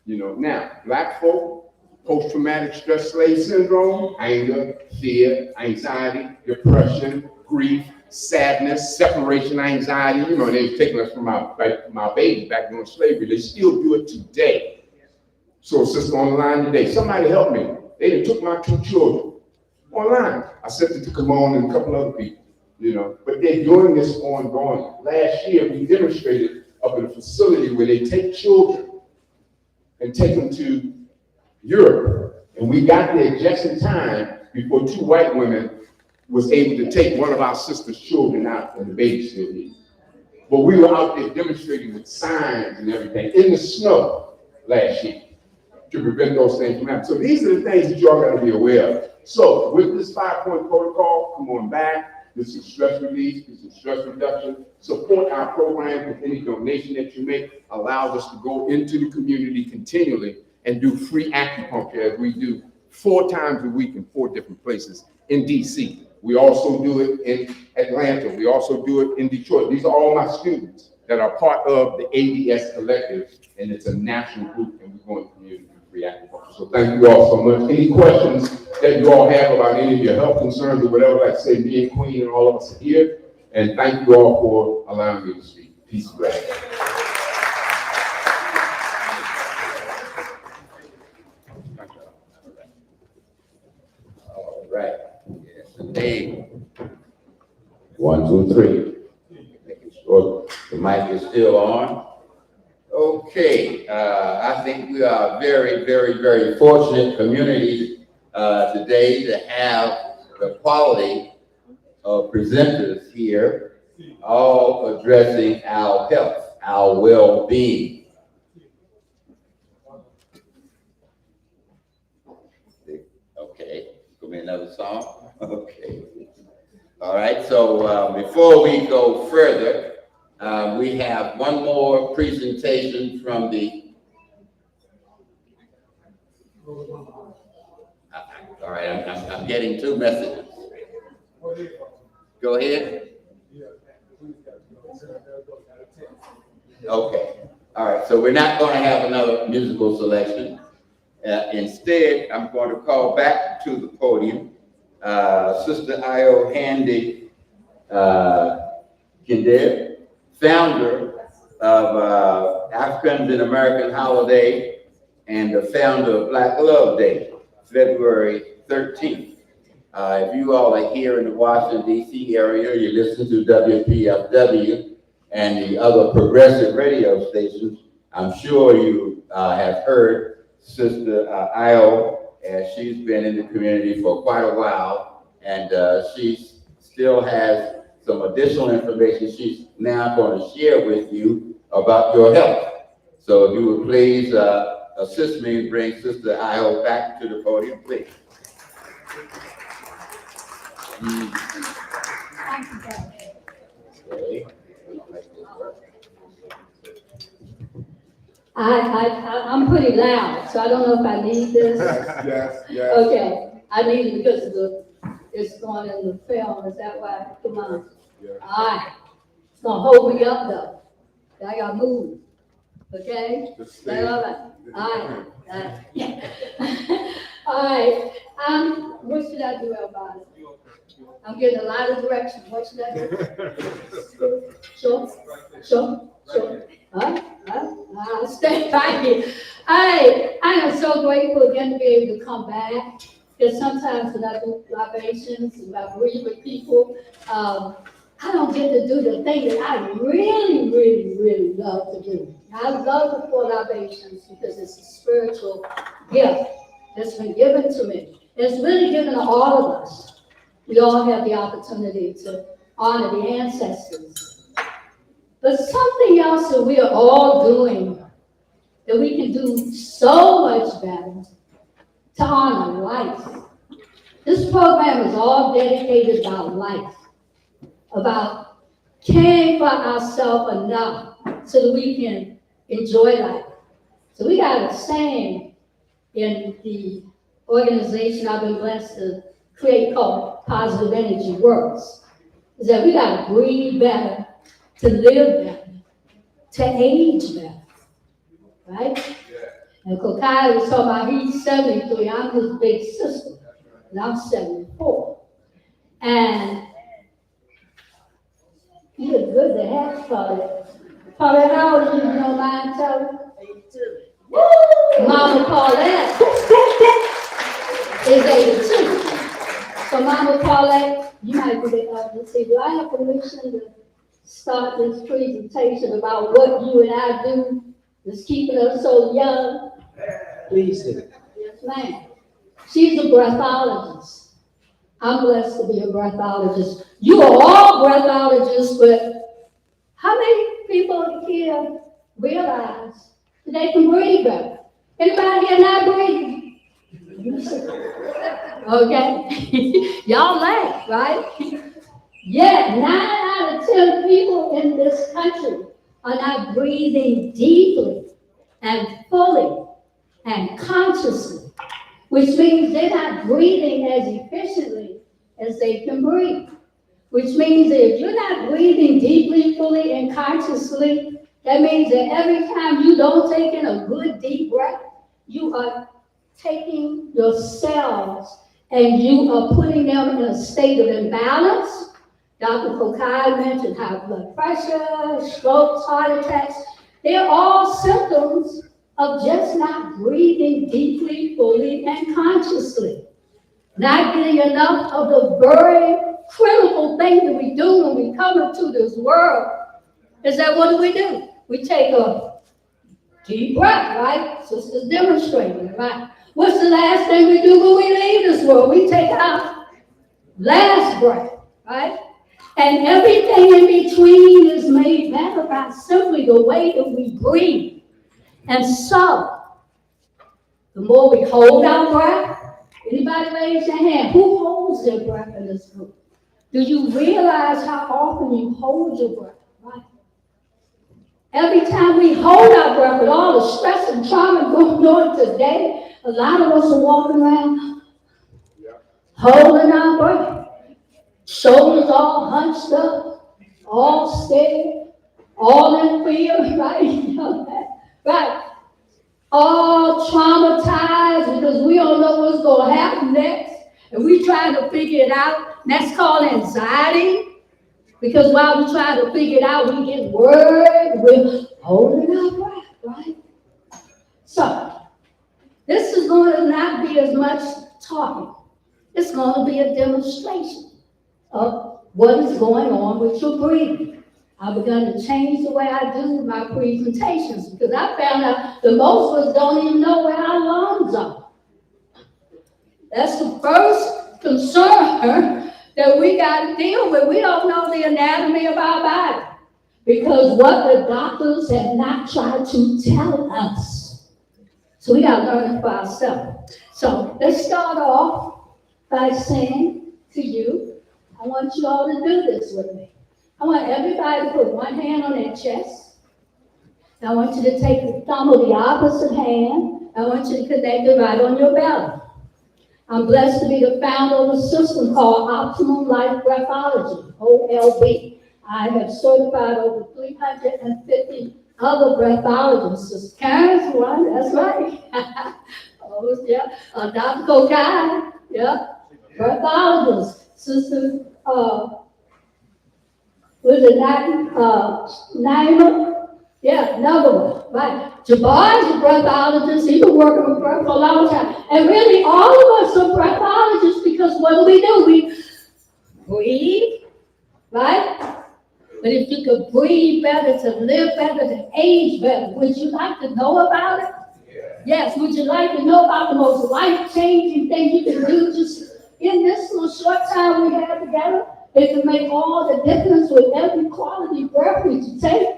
You know, now, black folk, post-traumatic stress slave syndrome, anger, fear, anxiety, depression, grief, sadness, separation anxiety. You know, they've taken us from our babies back during slavery. They still do it today. So, sister on the line today, somebody help me. They done took my 2 children online. I sent it to Kamon and a couple other people, you know, but they're doing this ongoing. Last year, we demonstrated up at a facility where they take children and take them to Europe. And we got there just in time before 2 white women was able to take one of our sister's children out and the baby still here. But we were out there demonstrating with signs and everything in the snow last year to prevent those things from happening. So these are the things that y'all got to be aware of. So with this 5-point protocol, come on back. get some stress release, get some stress reduction. Support our program with any donation that you make allows us to go into the community continually and do free acupuncture as we do 4 times a week in 4 different places in DC. We also do it in Atlanta. We also do it in Detroit. These are all my students that are part of the ADS Collective, and it's a national group, and we're going to community free acupuncture. So thank you all so much. Any questions that you all have about any of your health concerns or whatever, like I say, me and Queen and all of us are here. And thank you all for allowing me to speak. Peace and blessings. All right. Yes, indeed. 1, 2, 3. Making sure the mic is still on. Okay, I think we are very, very, very fortunate community today to have the quality of presenters here, all addressing our health, our well-being. Okay, give me another song. Okay. All right, so before we go further, we have one more presentation from the. All right, I'm getting 2 messages. Go ahead. Okay. All right. So we're not going to have another musical selection. Instead, I'm going to call back to the podium Sister Io Handy Kinder, founder of Africans in American Holiday and the founder of Black Love Day, February 13th. If you all are here in the Washington, D.C. area, you listen to WPFW and the other progressive radio stations, I'm sure you have heard Sister Io, as she's been in the community for quite a while, and she still has some additional information she's now going to share with you about your health. So if you would please assist me in bringing Sister Io back to the podium, please. Okay. I'm pretty loud, so I don't know if I need this. Yes, yes. Okay, I need it because of it's going in the film, is that why? Come on. Yeah. All right, it's gonna hold me up though. I gotta move, okay? Just Is stay. that all right? All right. All right, what should I do about it? I'm getting a lot of directions, what should I do? Sure. I'll stay right here. I am so grateful again to be able to come back, because sometimes when I do libations and I breathe with people, I don't get to do the thing that I really, really, really love to do. I love the 4 libations because it's a spiritual gift that's been given to me. It's really given to all of us. We all have the opportunity to honor the ancestors. But something else that we are all doing that we can do so much better to honor life. This program is all dedicated about life, about caring for ourselves enough so that we can enjoy life. So we got a saying in the organization I've been blessed to create called Positive Energy Works, is that we got to breathe better, to live better, to age better, right? And Kokai was talking about he's 73, I'm his big sister, and I'm 74. And you look good to have, Paulette. Paulette, how old are you, if you don't mind telling? 82. Mama Paulette is 82. So Mama Paulette, you might be able to say, do I have permission to start this presentation about what you and I do that's keeping us so young? Please do. Yes, ma'am. She's a breathologist. I'm blessed to be a breathologist. You are all breathologists, but how many people here realize that they can breathe better? Anybody here not breathing? Okay. Y'all laugh, right? Yet 9 out of 10 people in this country are not breathing deeply and fully and consciously, which means they're not breathing as efficiently as they can breathe. Which means that if you're not breathing deeply, fully, and consciously, that means that every time you don't take in a good deep breath, you are taking your cells and you are putting them in a state of imbalance. Dr. Kokai mentioned high blood pressure, strokes, heart attacks. They're all symptoms of just not breathing deeply, fully, and consciously. Not getting enough of the very critical thing that we do when we come into this world is that what do? We take a deep breath, right? Sisters demonstrating it, right? What's the last thing we do when we leave this world? We take our last breath, right? And everything in between is made better by simply the way that we breathe. And so, the more we hold our breath, anybody raise your hand? Who holds their breath in this group? Do you realize how often you hold your breath? Right? Every time we hold our breath with all the stress and trauma going on today, a lot of us are walking around holding our breath. Shoulders all hunched up, all scared, all in fear, right? You know that? Right. All traumatized because we don't know what's going to happen next. And we trying to figure it out. And that's called anxiety. Because while we try to figure it out, we get worried. We're holding our breath, right? So, this is going to not be as much talking. It's going to be a demonstration of what is going on with your breathing. I've begun to change the way I do my presentations because I found out that most of us don't even know where our lungs are. That's the first concern that we got to deal with. We don't know the anatomy of our body because what the doctors have not tried to tell us. So we got to learn it for ourselves. So let's start off by saying to you, I want you all to do this with me. I want everybody to put one hand on their chest. I want you to take the thumb of the opposite hand. I want you to connect it right on your belly. I'm blessed to be the founder of a system called Optimum Life Breathology, OLB. I have certified over 350 other breathologists. Sister Karen's one, that's right. Oh, yeah. Dr. Kokai, yeah. Breathologist. Sister, was it Naima? Yeah, another one, right. Jabbar's a breathologist. He's been working with breath for a long time. And really, all of us are breathologists because what do? We breathe, right? But if you could breathe better, to live better, to age better, would you like to know about it? Yeah. Yes, would you like to know about the most life-changing thing you can do just in this little short time we have together? It can make all the difference with every quality breath that you take.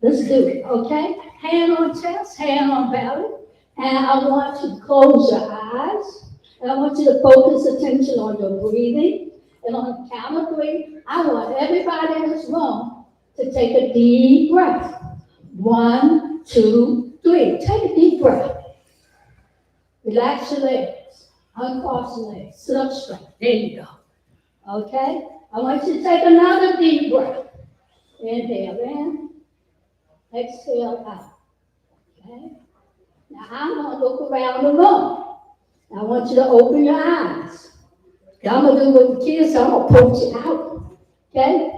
Let's do it, okay? Hand on chest, hand on belly. And I want you to close your eyes. And I want you to focus attention on your breathing. And on the count of 3, I want everybody in this room to take a deep breath. 1, 2, 3. Take a deep breath. Relax your legs. Uncross your legs. Sit up straight. There you go. Okay? I want you to take another deep breath. Inhale in. Exhale out. Okay? Now I'm going to look around the room. I want you to open your eyes. I'm going to do what the kids say. I'm going to poke you out. Okay?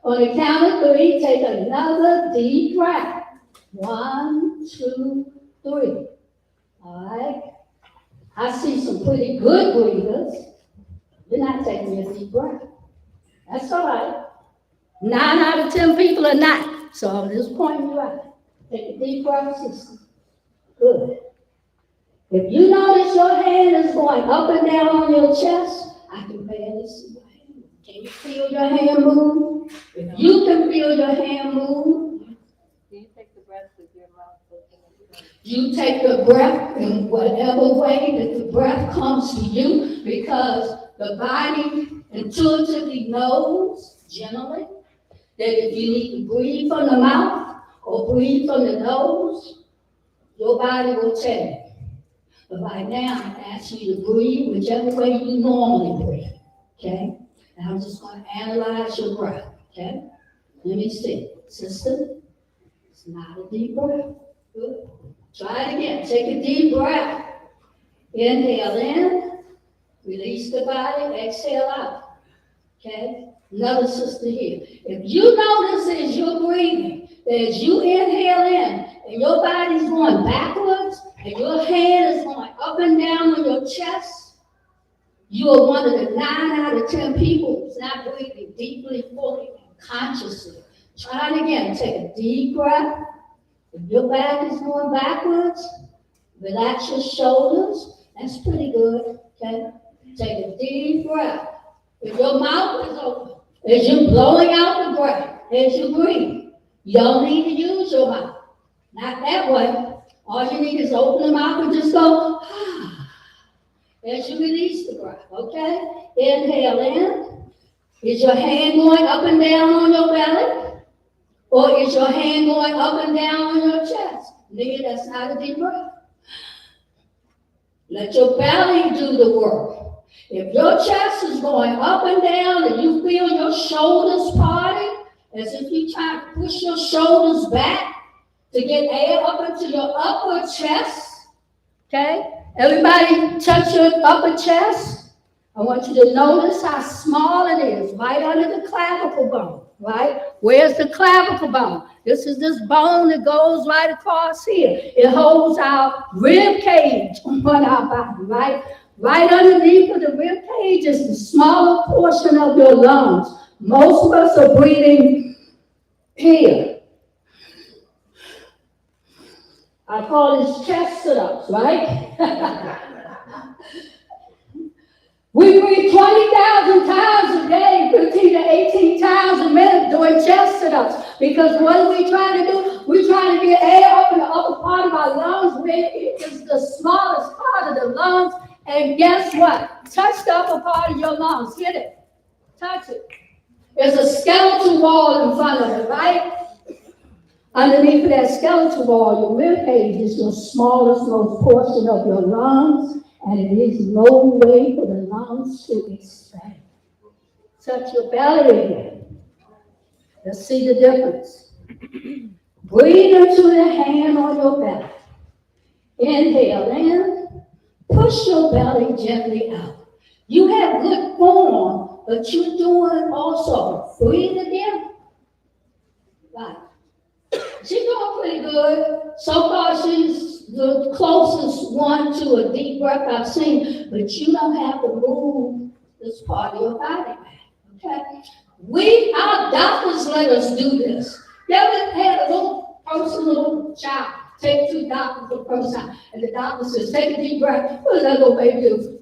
On the count of 3, take another deep breath. 1, 2, 3. All right? I see some pretty good breathers. You're not taking a deep breath. That's all right. 9 out of 10 people are not. So I'm just pointing you out. Take a deep breath, sister. Good. If you notice your hand is going up and down on your chest, I can barely see your hand. Can you feel your hand move? If you can feel your hand move, Do you take the breath with your mouth open? you take the breath in whatever way that the breath comes to you, because the body intuitively knows generally that if you need to breathe from the mouth or breathe from the nose, your body will tell you. But right now, I'm asking you to breathe whichever way you normally breathe, okay? And I'm just going to analyze your breath, okay? Let me see. Sister, it's not a deep breath. Good. Try it again. Take a deep breath. Inhale in, release the body, exhale out, okay? Another sister here. If you notice as you're breathing, that as you inhale in, and your body's going backwards, and your hand is going up and down on your chest, you are one of the 9 out of 10 people who's not breathing deeply, fully, and consciously. Try it again. Take a deep breath. If your back is going backwards, relax your shoulders. That's pretty good, okay? Take a deep breath. If your mouth is open, as you're blowing out the breath, as you breathe, you don't need to use your mouth. Not that way. All you need is open the mouth and just go, as you release the breath, okay? Inhale in. Is your hand going up and down on your belly? Or is your hand going up and down on your chest? Nigga, that's not a deep breath. Let your belly do the work. If your chest is going up and down and you feel your shoulders parting, as if you try to push your shoulders back to get air up into your upper chest, okay? Everybody touch your upper chest. I want you to notice how small it is, right under the clavicle bone, right? Where's the clavicle bone? This is this bone that goes right across here. It holds our rib cage on our body, right? Right underneath of the rib cage is the smaller portion of your lungs. Most of us are breathing here. I call this chest sit-ups, right? We breathe 20,000 times a day, 15 to 18 times a minute doing chest sit-ups. Because what are we trying to do? We're trying to get air up in the upper part of our lungs where it is the smallest part of the lungs. And guess what? Touch the upper part of your lungs. Hit it. Touch it. There's a skeletal wall in front of it, right? Underneath that skeletal wall, your rib cage is your smallest, most portion of your lungs, and it is no way for the lungs to expand. Touch your belly again. Let's see the difference. Breathe into the hand on your belly. Inhale in. Push your belly gently out. You have good form, but you're doing also. Breathe again. Right. She's doing pretty good. So far, she's the closest one to a deep breath I've seen, but you don't have to move this part of your body, okay? Our doctors let us do this. You ever had a little person, little child, take to the doctor for the first time, and the doctor says, take a deep breath. What does that little baby do?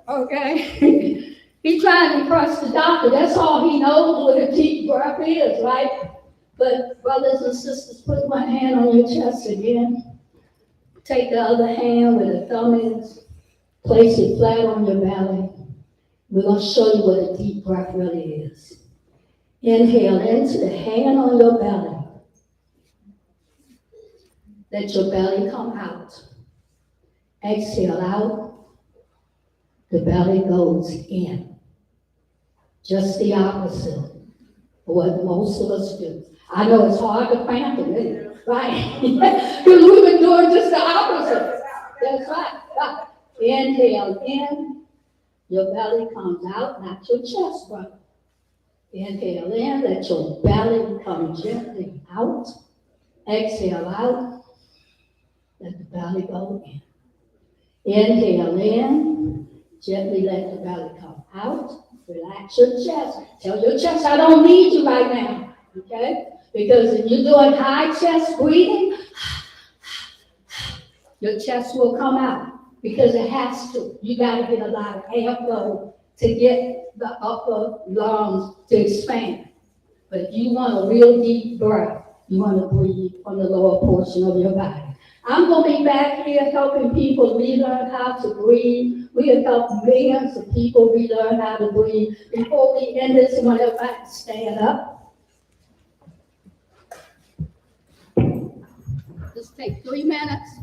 Okay? He's trying to impress the doctor. That's all he knows what a deep breath is, right? But brothers and sisters, put my hand on your chest again. Take the other hand where the thumb is. Place it flat on your belly. We're going to show you what a deep breath really is. Inhale into the hand on your belly. Let your belly come out. Exhale out. The belly goes in. Just the opposite of what most of us do. I know it's hard to fathom, isn't it? Right? Because we've been doing just the opposite. That's right. Inhale in. Your belly comes out, not your chest, brother. Inhale in. Let your belly come gently out. Exhale out. Let the belly go in. Inhale in. Gently let the belly come out. Relax your chest. Tell your chest, I don't need you right now. Okay? Because if you're doing high chest breathing, your chest will come out because it has to. You got to get a lot of airflow to get the upper lungs to expand. But if you want a real deep breath, you want to breathe from the lower portion of your body. I'm gonna be back here helping people relearn how to breathe. We have helped millions of people relearn how to breathe. Before we end this, I want everybody to stand up. Just take 3 minutes.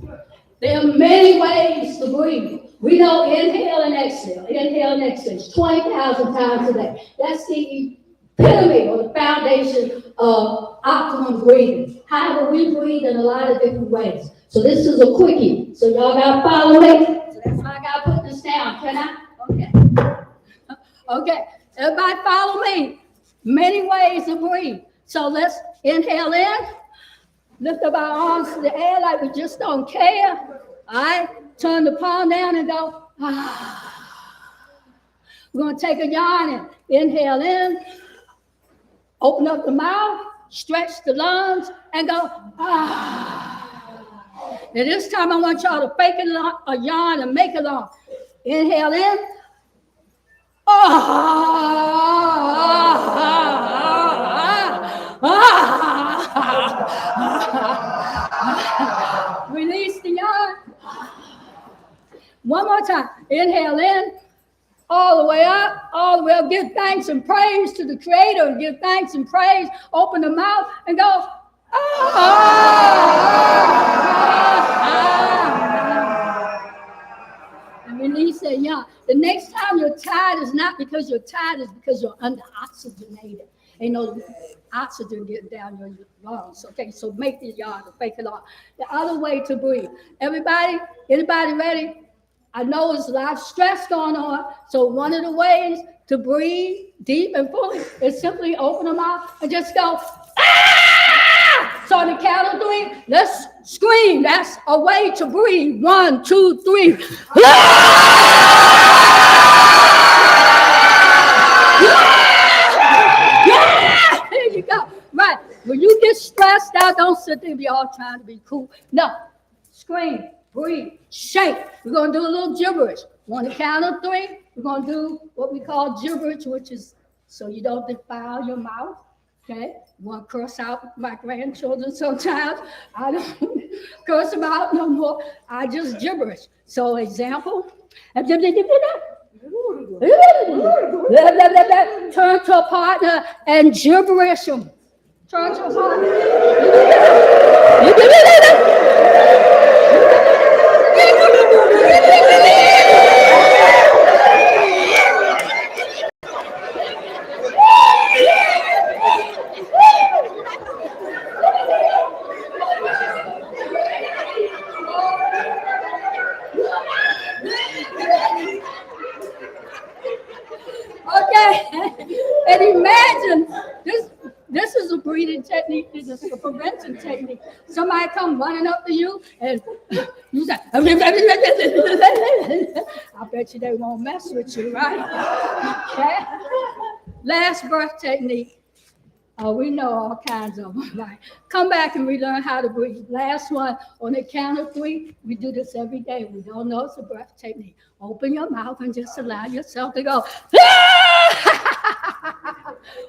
There are many ways to breathe. We know inhale and exhale, 20,000 times a day. That's the epitome or the foundation of optimum breathing. However, we breathe in a lot of different ways. So this is a quickie. So y'all gotta follow me. So that's why I gotta put this down. Can I? Okay. Okay. Everybody follow me. Many ways to breathe. So let's inhale in. Lift up our arms to the air like we just don't care. All right? Turn the palm down and go, ah. We're going to take a yawn in. Inhale in. Open up the mouth. Stretch the lungs and go, ah. And this time I want y'all to fake a yawn and make it long. Inhale in. Release the yawn. One more time. Inhale in. All the way up, all the way up. Give thanks and praise to the Creator. Give thanks and praise. Open the mouth and go. And release that yawn. The next time you're tired is not because you're tired, it's because you're under oxygenated. Ain't no oxygen getting down your lungs. Okay, so make the yawn, fake it off. The other way to breathe. Everybody, anybody ready? I know there's a lot of stress going on. So one of the ways to breathe deep and fully is simply open the mouth and just go, ah! So on the count of 3, let's scream. That's a way to breathe. 1, 2, 3. Yeah! There you go. Right. When you get stressed out, don't sit there and be all trying to be cool. No. Scream. Breathe, shake. We're going to do a little gibberish. On the count of 3, we're going to do what we call gibberish, which is so you don't defile your mouth. Okay? You want to curse out my grandchildren sometimes. I don't curse them out no more. I just gibberish. So, example. Turn to a partner and gibberish them. Turn to a partner. Okay, and imagine this is a breathing technique. This is a prevention technique. Somebody come running up to you and you say, I bet you they won't mess with you, right? Okay. Last breath technique. We know all kinds of them, right? Come back and we learn how to breathe. Last one, on the count of 3, we do this every day. We don't know it's a breath technique. Open your mouth and just allow yourself to go.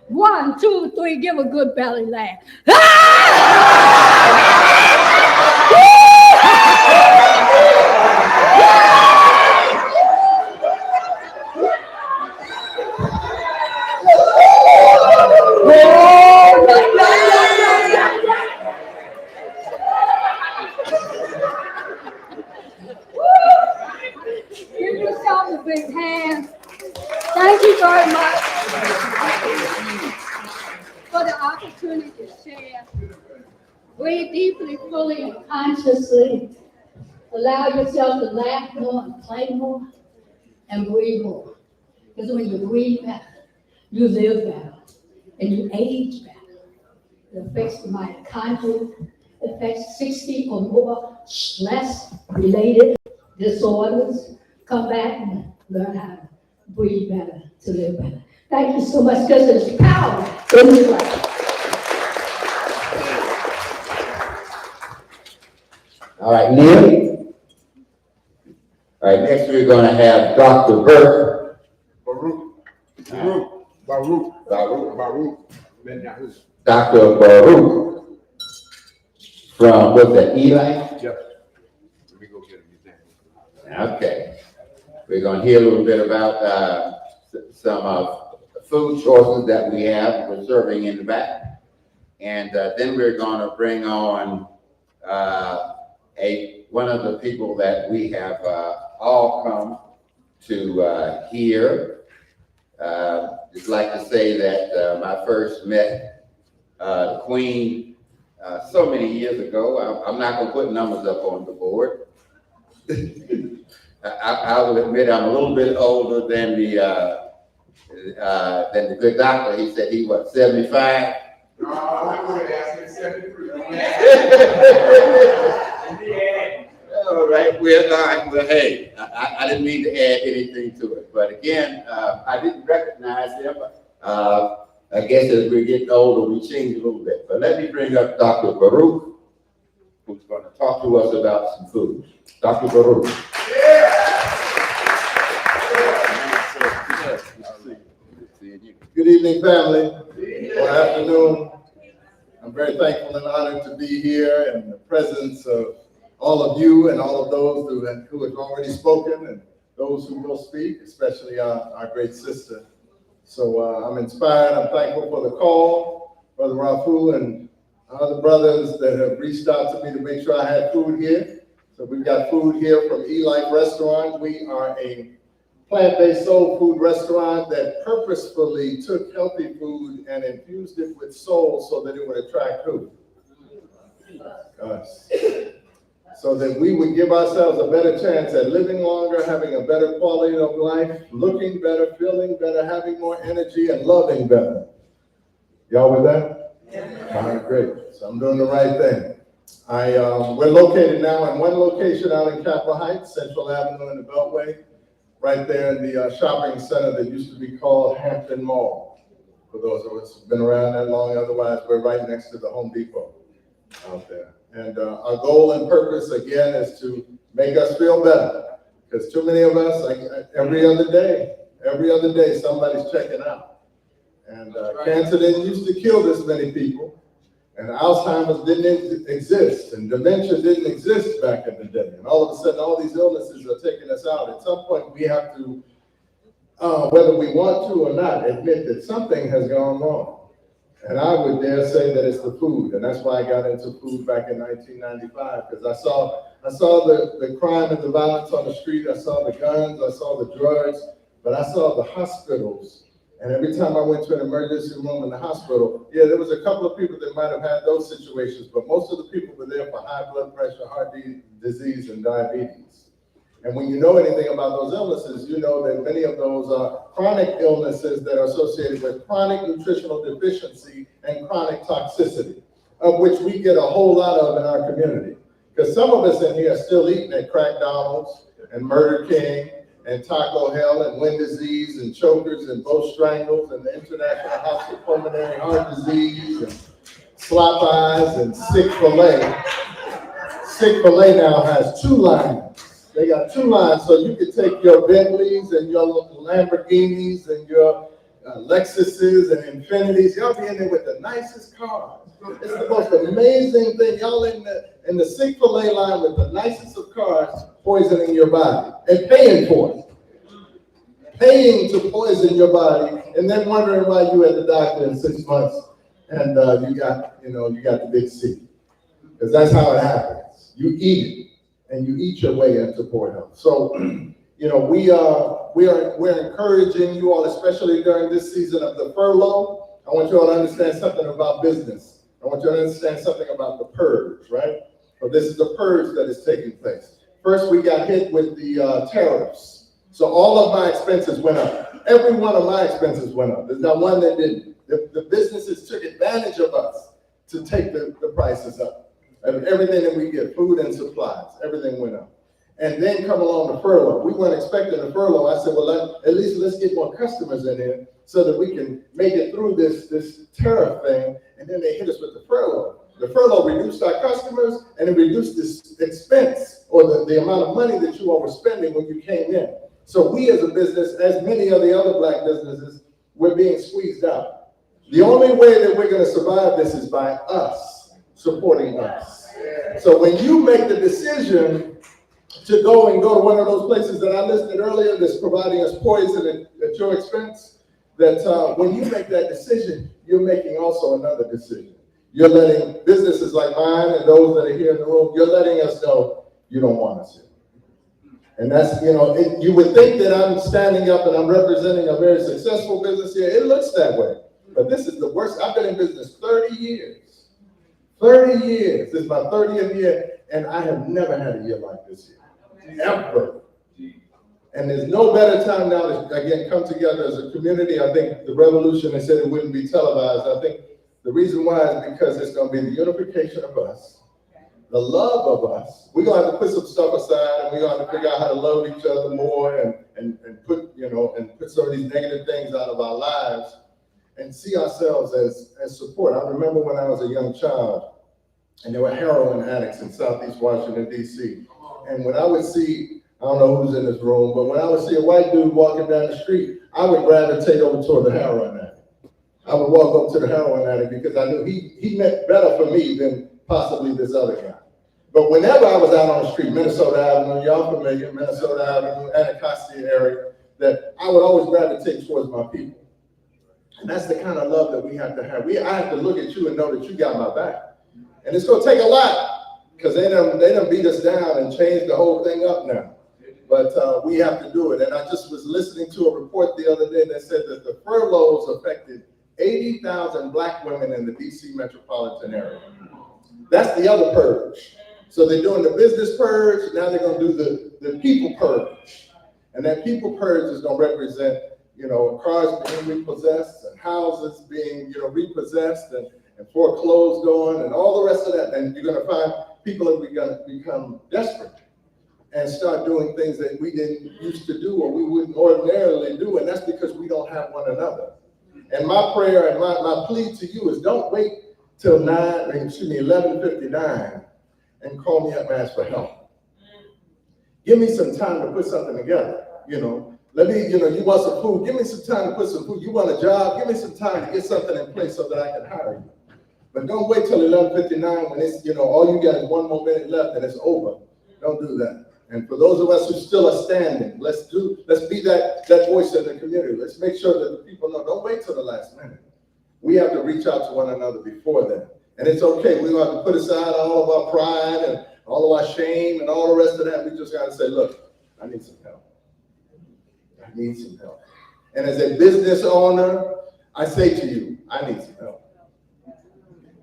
1, 2, 3, give a good belly laugh. Give yourself a big hand. Thank you very much for the opportunity to share. Breathe deeply, fully, and consciously. Allow yourself to laugh more and play more and breathe more. Because when you breathe better, you live better and you age better. It affects the mitochondria, it affects 60 or more stress-related disorders. Come back and learn how to breathe better, to live better. Thank you so much, because there's power in the breath. All right, Neil. All right, next we're going to have Dr. Burke. Baruch. Dr. Baruch from, what's that, Eli? Yes. me go get him. Okay. We're going to hear a little bit about some of the food choices that we have. We're serving in the back. And then we're going to bring on one of the people that we have all come to hear. Just like to say that I first met the Queen so many years ago. I'm not going to put numbers up on the board. I will admit I'm a little bit older than the good doctor. He said he was 75. No, I would have asked him 73. All right, well, hey, I didn't mean to add anything to it, but again, I didn't recognize him. I guess as we're getting older, we change a little bit. But let me bring up Dr. Baruch, who's going to talk to us about some food. Dr. Baruch. Good evening, family. Good afternoon. I'm very thankful and honored to be here in the presence of all of you and all of those who have already spoken and those who will speak, especially our great sister. So I'm inspired. I'm thankful for the call, Brother Rafu and other brothers that have reached out to me to make sure I had food here. So we've got food here from E-Life Restaurant. We are a plant-based soul food restaurant that purposefully took healthy food and infused it with soul so that it would attract who? Us. So that we would give ourselves a better chance at living longer, having a better quality of life, looking better, feeling better, having more energy, and loving better. Y'all with that? Yeah. All right, great. So I'm doing the right thing. We're located now in one location out in Capitol Heights, Central Avenue in the Beltway, right there in the shopping center that used to be called Hampton Mall. For those of us who've been around that long, otherwise we're right next to the Home Depot out there. And our goal and purpose, again, is to make us feel better. Because too many of us, like every other day, somebody's checking out. And cancer didn't used to kill this many people. And Alzheimer's didn't exist. And dementia didn't exist back in the day. And all of a sudden, all these illnesses are taking us out. At some point, we have to, whether we want to or not, admit that something has gone wrong. And I would dare say that it's the food, and that's why I got into food back in 1995, because I saw the crime and the violence on the street, I saw the guns, I saw the drugs, but I saw the hospitals. And every time I went to an emergency room in the hospital, yeah, there was a couple of people that might have had those situations, but most of the people were there for high blood pressure, heart disease, and diabetes. And when you know anything about those illnesses, you know that many of those are chronic illnesses that are associated with chronic nutritional deficiency and chronic toxicity, of which we get a whole lot of in our community. Because some of us in here are still eating at Crackdonald's and Murder King and Taco Hell and Wind Disease and Chokers and Both Strangles and the International House of Pulmonary Heart Disease and Slop Eyes and Chick-fil-A. Chick-fil-A now has 2 lines. They got 2 lines, so you can take your Bentleys and your Lamborghinis and your Lexuses and Infinities. Y'all be in there with the nicest cars. It's the most amazing thing. Y'all in the Chick-fil-A line with the nicest of cars, poisoning your body and paying for it. Paying to poison your body, and then wondering why you at the doctor in 6 months and you got the big C. Because that's how it happens. You eat it. And you eat your way into poor health. So, we're encouraging you all, especially during this season of the furlough. I want you all to understand something about business. I want you to understand something about the purge, right? So this is the purge that is taking place. First, we got hit with the tariffs. So all of my expenses went up. Every one of my expenses went up. There's not one that didn't. The businesses took advantage of us to take the prices up. Everything that we get, food and supplies, everything went up. And then come along the furlough. We weren't expecting a furlough. I said, well, at least let's get more customers in here so that we can make it through this tariff thing. And then they hit us with the furlough. The furlough reduced our customers and it reduced this expense or the amount of money that you all were spending when you came in. So we as a business, as many of the other Black businesses, we're being squeezed out. The only way that we're going to survive this is by us supporting us. So when you make the decision to go to one of those places that I listed earlier that's providing us poison at your expense, that when you make that decision, you're making also another decision. You're letting businesses like mine and those that are here in the room, you're letting us know you don't want us here. And that's, you would think that I'm standing up and I'm representing a very successful business here. It looks that way. But this is the worst. I've been in business 30 years. 30 years. This is my 30th year, and I have never had a year like this year. Ever. And there's no better time now to, again, come together as a community. I think the revolution, they said it wouldn't be televised. I think the reason why is because it's going to be the unification of us, the love of us. We're going to have to put some stuff aside, and we're going to have to figure out how to love each other more and put, and put some of these negative things out of our lives and see ourselves as support. I remember when I was a young child, and there were heroin addicts in Southeast Washington, D.C. And when I would see, I don't know who's in this room, but when I would see a white dude walking down the street, I would gravitate over toward the heroin addict. I would walk up to the heroin addict because I knew he meant better for me than possibly this other guy. But whenever I was out on the street, Minnesota Avenue, y'all familiar, Minnesota Avenue, Anacostia area, that I would always gravitate towards my people. And that's the kind of love that we have to have. I have to look at you and know that you got my back. And it's gonna take a lot, because they done beat us down and changed the whole thing up now. But we have to do it. And I just was listening to a report the other day that said that the furloughs affected 80,000 Black women in the DC metropolitan area. That's the other purge. So they're doing the business purge, now they're gonna do the people purge. And that people purge is gonna represent, cars being repossessed and houses being, repossessed and foreclosed going and all the rest of that. And you're gonna find people are gonna become desperate and start doing things that we didn't used to do or we wouldn't ordinarily do. And that's because we don't have one another. And my prayer and my plea to you is don't wait till 11:59 and call me up and ask for help. Give me some time to put something together, Let me, you want some food, give me some time to put some food. You want a job, give me some time to get something in place so that I can hire you. But don't wait till 11:59 when it's, all you got is 1 more minute left and it's over. Don't do that. And for those of us who still are standing, let's be that voice in the community. Let's make sure that the people know, don't wait till the last minute. We have to reach out to one another before then. And it's okay. We don't have to put aside all of our pride and all of our shame and all the rest of that. We just got to say, look, I need some help. I need some help. And as a business owner, I say to you, I need some help.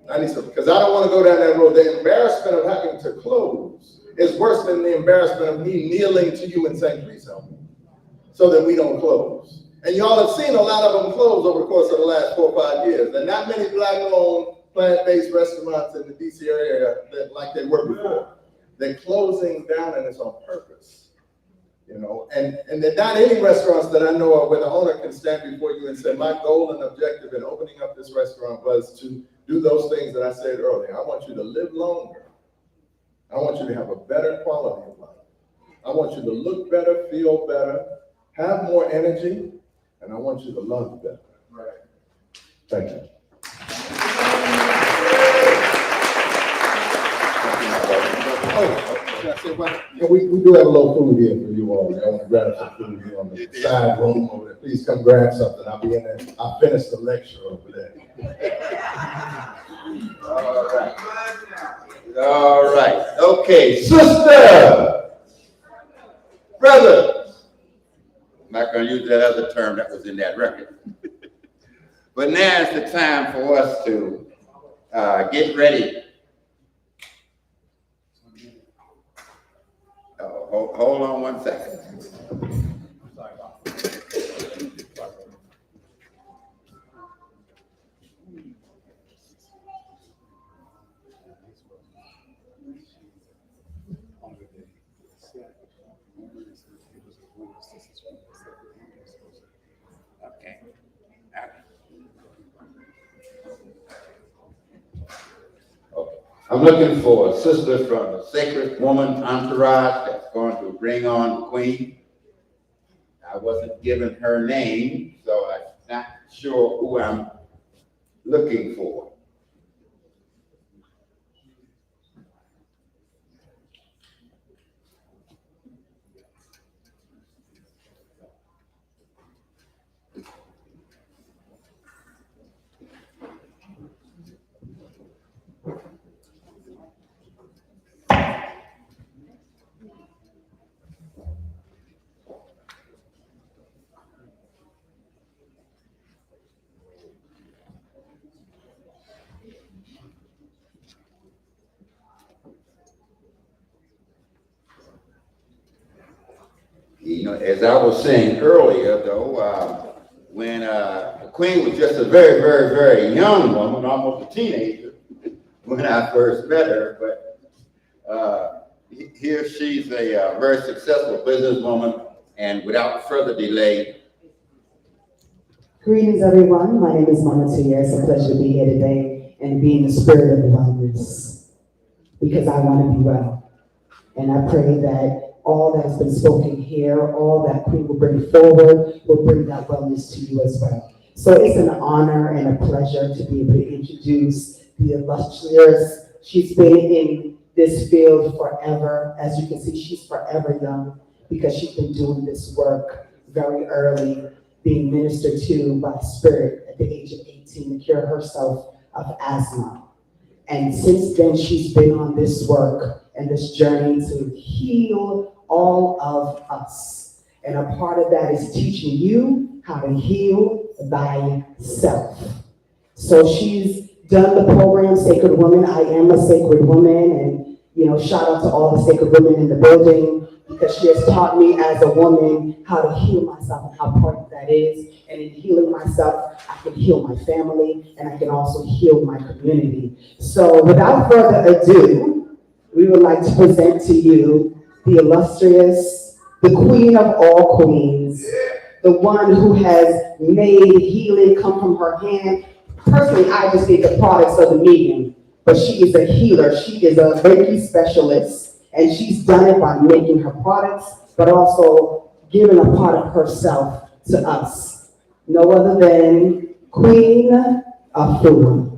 I need some, because I don't want to go down that road. The embarrassment of having to close is worse than the embarrassment of me kneeling to you and saying, please help me, so that we don't close. And y'all have seen a lot of them close over the course of the last 4 or 5 years. There are not many Black-owned, plant-based restaurants in the DC area like they were before. They're closing down, and it's on purpose. And there are not any restaurants that I know of where the owner can stand before you and say, my goal and objective in opening up this restaurant was to do those things that I said earlier. I want you to live longer. I want you to have a better quality of life. I want you to look better, feel better, have more energy, and I want you to love better. Right. Thank you. We do have a little food here for you all. I want to grab some food here on the side room over there. Please come grab something. I'll be in there. I'll finish the lecture over there. All right. All right. Okay, sister, brother. I'm not going to use that other term that was in that record. But now is the time for us to get ready. Hold on 1 second. Okay. I'm looking for a sister from the Sacred Woman Entourage that's going to bring on the Queen. I wasn't given her name, so I'm not sure who I'm looking for. You know, as I was saying earlier, though, when the Queen was just a very, very, very young woman, almost a teenager, when I first met her, but here she's a very successful businesswoman, and without further delay. Greetings, everyone. My name is Mama Tia. It's a pleasure to be here today and be in the spirit of wellness because I want to be well. And I pray that all that's been spoken here, all that Queen will bring forward, will bring that wellness to you as well. So it's an honor and a pleasure to be able to introduce the illustrious. She's been in this field forever. As you can see, she's forever young because she's been doing this work very early, being ministered to by spirit at the age of 18 to cure herself of asthma. And since then, she's been on this work and this journey to heal all of us. And a part of that is teaching you how to heal thyself. So she's done the program, Sacred Woman. I am a sacred woman, and shout out to all the sacred women in the building, because she has taught me as a woman how to heal myself and how important that is. And in healing myself, I can heal my family and I can also heal my community. So without further ado, we would like to present to you the illustrious, the queen of all queens, the one who has made healing come from her hand. Personally, I just get the products of the medium, but she is a healer. She is a Reiki specialist. And she's done it by making her products, but also giving a part of herself to us. No other than Queen Afua.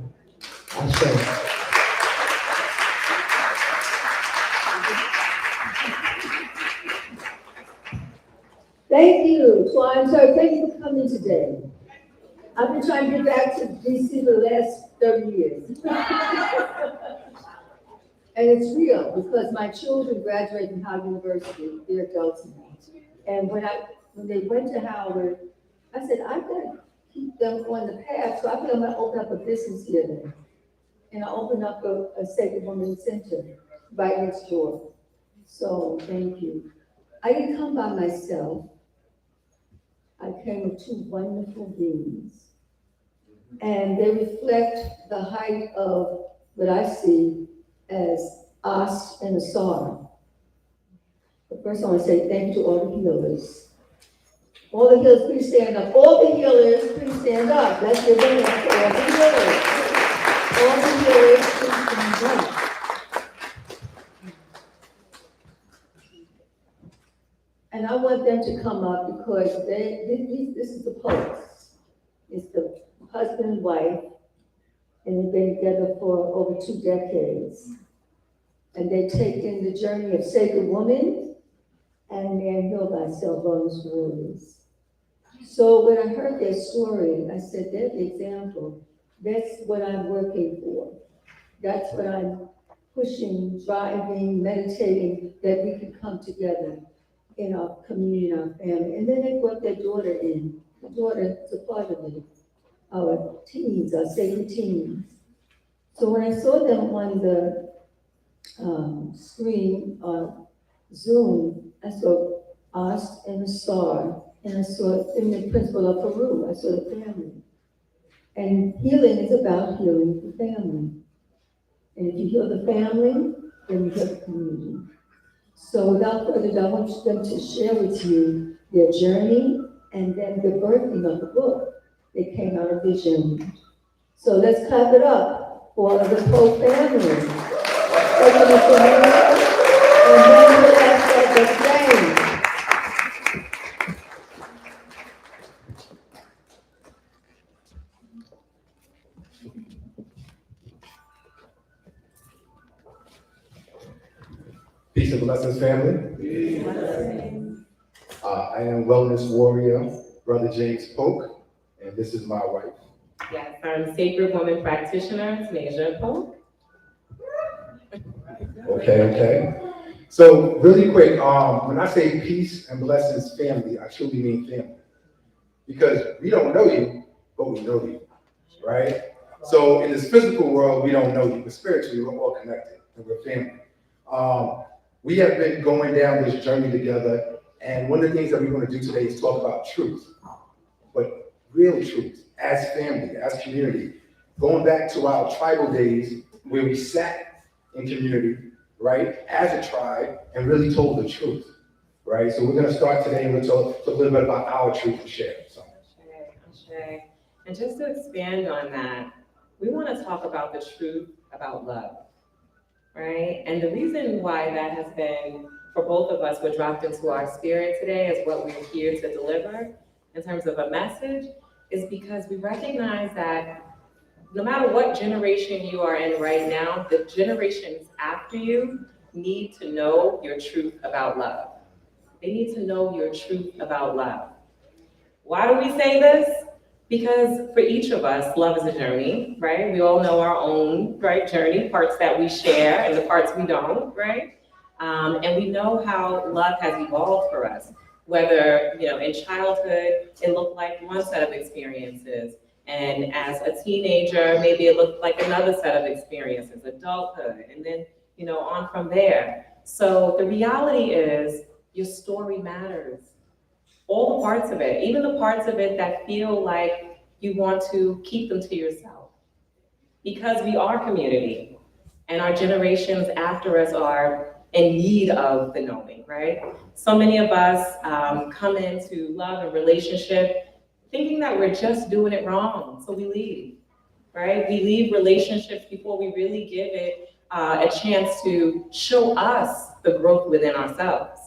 Thank you, Twine. So thank you for coming today. I've been trying to get back to DC the last 30 years. And it's real, because my children graduate from Howard University, they're adults now. And when they went to Howard, I said, I've got to keep them on the path, so I think I'm gonna open up a business here then. And I opened up a Sacred Women Center right next door. So thank you. I didn't come by myself. I came with two wonderful beings. And they reflect the height of what I see as Ast and Asar. But first I want to say thank you to all the healers. All the healers, please stand up. All the healers, please stand up. Let's give them up to all the healers. All the healers, please stand up. And I want them to come up because this is the pulse. It's the husband and wife, and they've been together for over 2 decades. And they've taken the journey of Sacred Woman and Man Heal Thyself Wellness Warriors. So when I heard their story, I said, they're the example. That's what I'm working for. That's what I'm pushing, driving, meditating, that we can come together in our community, in our family. And then they brought their daughter in. The daughter is a part of it. Our teens, our sacred teens. So when I saw them on the screen on Zoom, I saw Ast and Asar, and I saw the principle of Peru. I saw the family. And healing is about healing the family. And if you heal the family, then you heal the community. So without further ado, I want them to share with you their journey and then the birthing of the book. They came out of their journey. So let's clap it up for all of the Poe family. And then we'll ask the same. Peace and blessings, family. I am Wellness Warrior, Brother James Polk, and this is my wife. Yes, I'm Sacred Woman Practitioner, Tanisha Polk. Okay. So really quick, when I say peace and blessings, family, I truly mean family. Because we don't know you, but we know you, right? So in this physical world, we don't know you, but spiritually, we're all connected and we're family. We have been going down this journey together, And one of the things that we're going to do today is talk about truth, but real truth, as family, as community, going back to our tribal days where we sat in community, right, as a tribe, and really told the truth, right? So we're going to start today and we'll talk a little bit about our truth and share. So. Okay. And just to expand on that, we want to talk about the truth about love, right? And the reason why that has been, for both of us, what dropped into our spirit today is what we're here to deliver in terms of a message, is because we recognize that no matter what generation you are in right now, the generations after you need to know your truth about love. They need to know your truth about love. Why do we say this? Because for each of us, love is a journey, right? We all know our own, right, journey, parts that we share and the parts we don't, right? And we know how love has evolved for us, whether, in childhood, it looked like one set of experiences. And as a teenager, maybe it looked like another set of experiences, adulthood, and then, on from there. So the reality is your story matters. All the parts of it, even the parts of it that feel like you want to keep them to yourself. Because we are community, and our generations after us are in need of the knowing, right? So many of us come into love and relationship thinking that we're just doing it wrong, so we leave, right? We leave relationships before we really give it a chance to show us the growth within ourselves.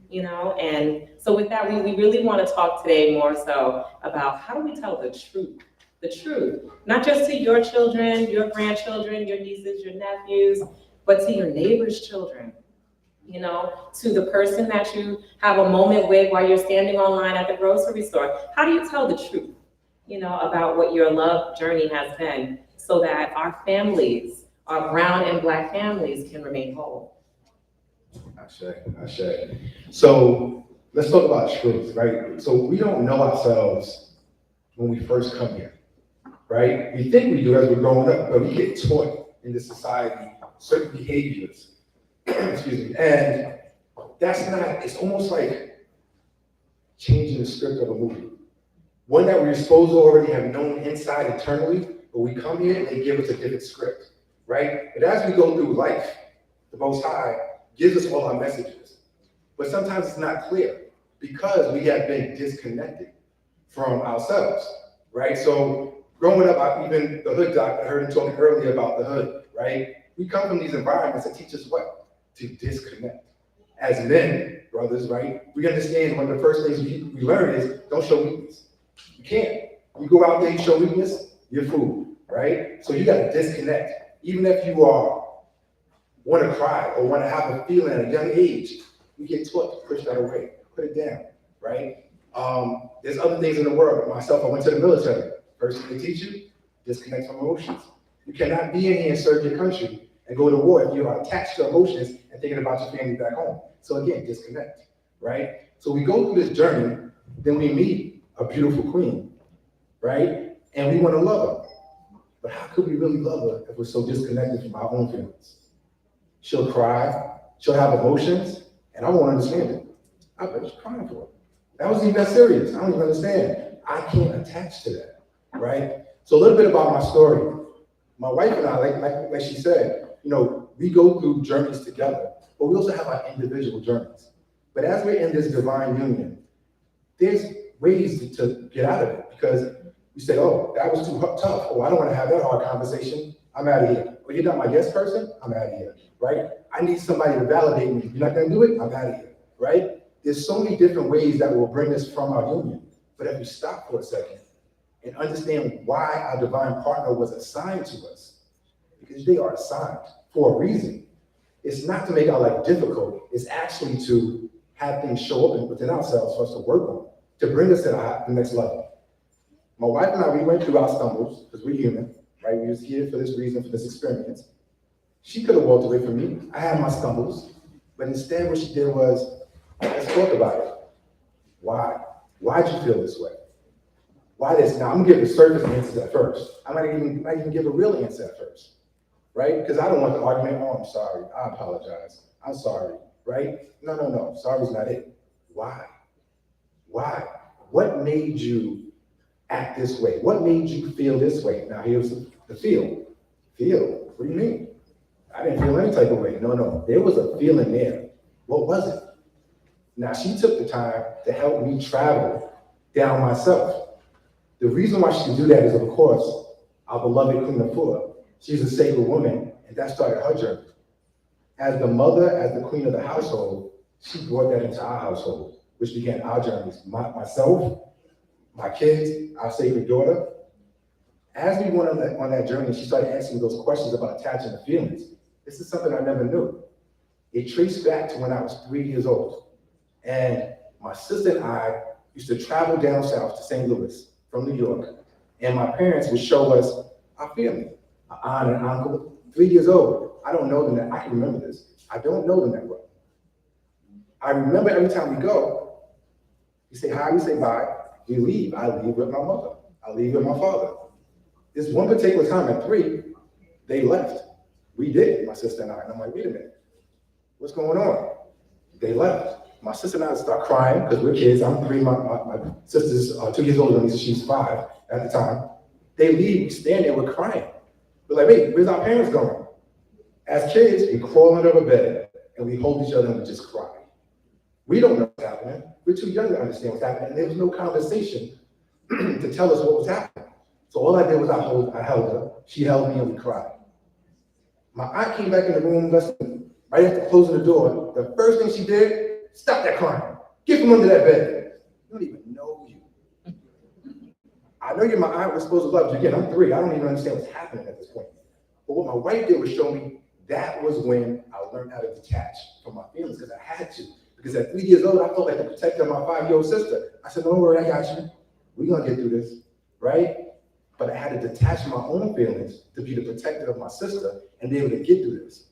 And so with that, we really want to talk today more so about how do we tell the truth, not just to your children, your grandchildren, your nieces, your nephews, but to your neighbor's children, to the person that you have a moment with while you're standing online at the grocery store. How do you tell the truth, about what your love journey has been so that our families, our brown and Black families can remain whole? Ashe. So let's talk about truth, right? So we don't know ourselves when we first come here, right? We think we do as we're growing up, but we get taught in this society certain behaviors, excuse me, and that's not, it's almost like changing the script of a movie. One that we're supposed to already have known inside internally, but we come here and they give us a different script, right? But as we go through life, the Most High gives us all our messages. But sometimes it's not clear because we have been disconnected from ourselves, right? So growing up, even the hood doc, I heard him talking earlier about the hood, right? We come from these environments that teach us what? To disconnect. As men, brothers, right? We understand one of the first things we learn is don't show weakness. You can't. You go out there, you show weakness, you're fooled, right? So you gotta disconnect. Even if you want to cry or want to have a feeling at a young age, we get taught to push that away, put it down, right? There's other things in the world. Myself, I went to the military. First thing they teach you, disconnect from emotions. You cannot be in here and serve your country and go to war if you are attached to emotions and thinking about your family back home. So again, disconnect, right? So we go through this journey, then we meet a beautiful queen, right? And we want to love her. But how could we really love her if we're so disconnected from our own feelings? She'll cry, she'll have emotions, and I won't understand it. I bet she's crying for it. That wasn't even that serious. I don't even understand. I can't attach to that, right? So a little bit about my story. My wife and I, like she said, we go through journeys together, but we also have our individual journeys. But as we're in this divine union, there's ways to get out of it because you say, oh, that was too tough. Oh, I don't want to have that hard conversation. I'm out of here. Oh, you're not my guest person? I'm out of here, right? I need somebody to validate me. You're not going to do it? I'm out of here, right? There's so many different ways that will bring us from our union. But if we stop for a second and understand why our divine partner was assigned to us, because they are assigned for a reason. It's not to make our life difficult. It's actually to have things show up within ourselves for us to work on, to bring us to the next level. My wife and I, we went through our stumbles because we're human, right? We was here for this reason, for this experience. She could have walked away from me. I had my stumbles, but instead what she did was, let's talk about it. Why? Why'd you feel this way? Why this? Now I'm gonna give the surface answers at first. I might even give a real answer at first, right? Because I don't want the argument, oh, I'm sorry, I apologize, I'm sorry, right? No, sorry's not it. Why? Why? What made you act this way? What made you feel this way? Now here's the feel. Feel? What do you mean? I didn't feel any type of way. No. There was a feeling there. What was it? Now she took the time to help me travel down myself. The reason why she can do that is, of course, our beloved Queen Afua. She's a sacred woman, and that started her journey. As the mother, as the queen of the household, she brought that into our household, which began our journeys. Myself, my kids, our sacred daughter. As we went on that journey, she started asking those questions about attaching the feelings. This is something I never knew. It traced back to when I was 3 years old. And my sister and I used to travel down south to St. Louis from New York. And my parents would show us our family, our aunt and uncle, 3 years old. I don't know them that, I can remember this. I don't know them that well. I remember every time we go, we say hi, we say bye, we leave. I leave with my mother. I leave with my father. This one particular time at 3, they left. We did, my sister and I. And I'm like, wait a minute, what's going on? They left. My sister and I start crying because we're kids. I'm 3, my sister's 2 years older than me, so she's 5 at the time. They leave, we stand there, we're crying. We're like, wait, where's our parents going? As kids, we crawl under a bed and we hold each other and we just cry. We don't know what's happening. We're too young to understand what's happening. And there was no conversation to tell us what was happening. So all I did was I held her, she held me, and we cried. My aunt came back in the room right after closing the door. The first thing she did, stop that crying. Get from under that bed. I don't even know you. I know you're my aunt, we're supposed to love you. Again, I'm 3, I don't even understand what's happening at this point. But what my wife did was show me that was when I learned how to detach from my feelings, because I had to. Because at 3 years old, I felt like the protector of my 5-year-old sister. I said, don't worry, I got you. We're gonna get through this, right? But I had to detach my own feelings to be the protector of my sister and be able to get through this.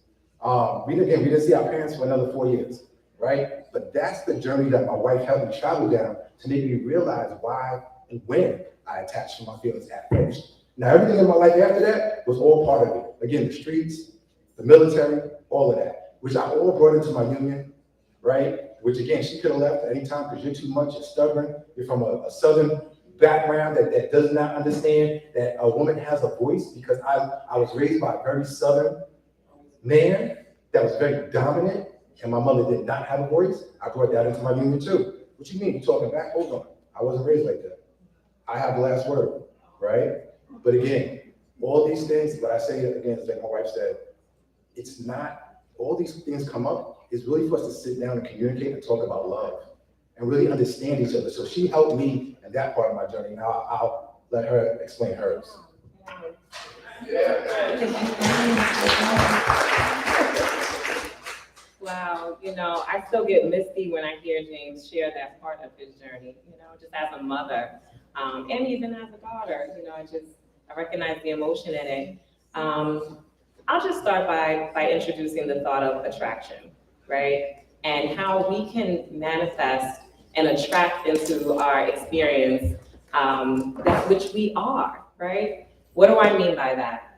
We didn't see our parents for another 4 years, right? But that's the journey that my wife helped me travel down to make me realize why and when I attached to my feelings at first. Now, everything in my life after that was all part of it. Again, the streets, the military, all of that, which I all brought into my union, right? Which again, she could have left at any time because you're too much, you're stubborn, you're from a Southern background that does not understand that a woman has a voice, because I was raised by a very Southern man that was very dominant, and my mother did not have a voice. I brought that into my union too. What you mean, you talking back? Hold on, I wasn't raised like that. I have the last word, right? But again, all these things, what I say again is like my wife said, it's not, all these things come up, it's really for us to sit down and communicate and talk about love and really understand each other. So she helped me in that part of my journey. Now I'll let her explain hers. Wow, I still get misty when I hear James share that part of his journey, just as a mother, and even as a daughter, I recognize the emotion in it. I'll just start by introducing the thought of attraction, right? And how we can manifest and attract into our experience that which we are, right? What do I mean by that?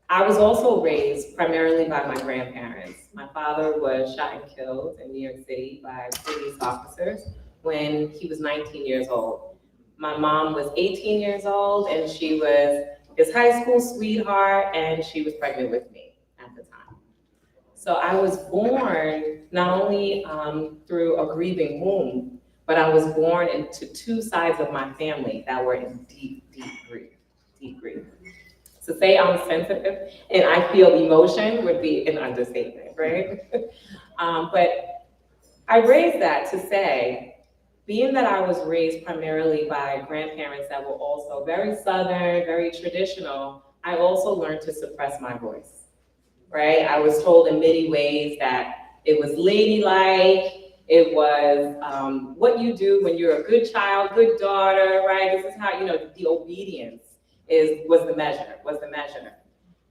I was also raised primarily by my grandparents. My father was shot and killed in New York City by police officers when he was 19 years old. My mom was 18 years old, and she was his high school sweetheart, and she was pregnant with me at the time. So I was born not only through a grieving womb, but I was born into 2 sides of my family that were in deep, deep grief. To say I'm sensitive and I feel emotion would be an understatement, right? But I raised that to say, being that I was raised primarily by grandparents that were also very Southern, very traditional, I also learned to suppress my voice, right? I was told in many ways that it was ladylike, it was what you do when you're a good child, good daughter, right? This is how, the obedience was the measure.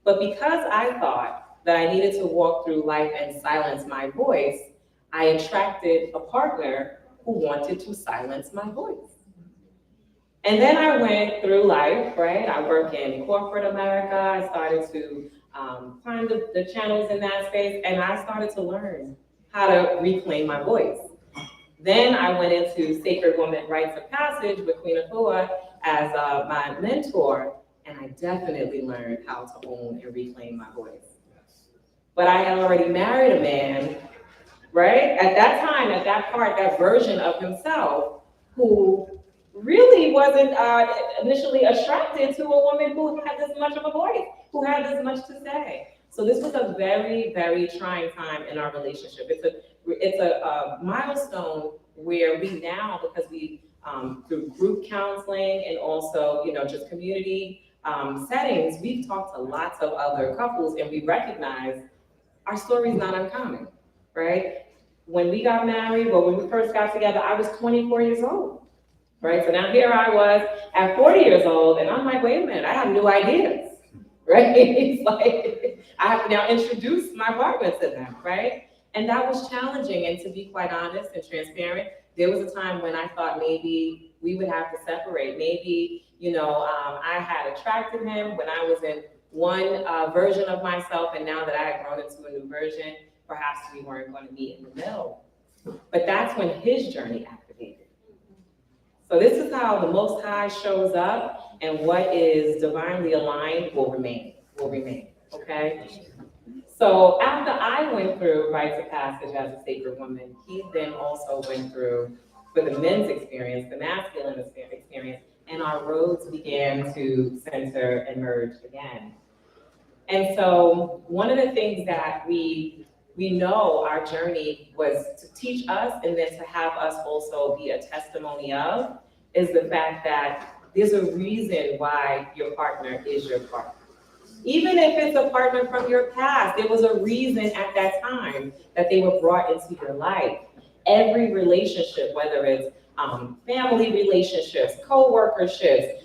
But because I thought that I needed to walk through life and silence my voice, I attracted a partner who wanted to silence my voice. And then I went through life, right? I work in corporate America. I started to climb the channels in that space, and I started to learn how to reclaim my voice. Then I went into Sacred Woman Rites of Passage with Queen Afua as my mentor, and I definitely learned how to own and reclaim my voice. But I had already married a man, right? At that time, at that part, that version of himself, who really wasn't initially attracted to a woman who had this much of a voice, who had this much to say. So this was a very, very trying time in our relationship. It's a milestone where we now, because we through group counseling and also, you know, just community settings, we've talked to lots of other couples, and we recognize our story is not uncommon, right? When we got married, well, when we first got together, I was 24 years old, right? So now here I was at 40 years old, and I'm like, wait a minute, I have new ideas, right? It's like, I have to now introduce my partner to them, right? And that was challenging, and to be quite honest and transparent, there was a time when I thought maybe we would have to separate. Maybe, you know, I had attracted him when I was in one version of myself, and now that I had grown into a new version, perhaps we weren't going to meet in the middle. But that's when his journey activated. So this is how the Most High shows up, and what is divinely aligned will remain, okay? So after I went through rites of passage as a sacred woman, he then also went through, for the men's experience, the masculine experience, and our roads began to center and merge again. And so one of the things that we know our journey was to teach us, and then to have us also be a testimony of, is the fact that there's a reason why your partner is your partner. Even if it's a partner from your past, there was a reason at that time that they were brought into your life. Every relationship, whether it's family relationships, co-workerships,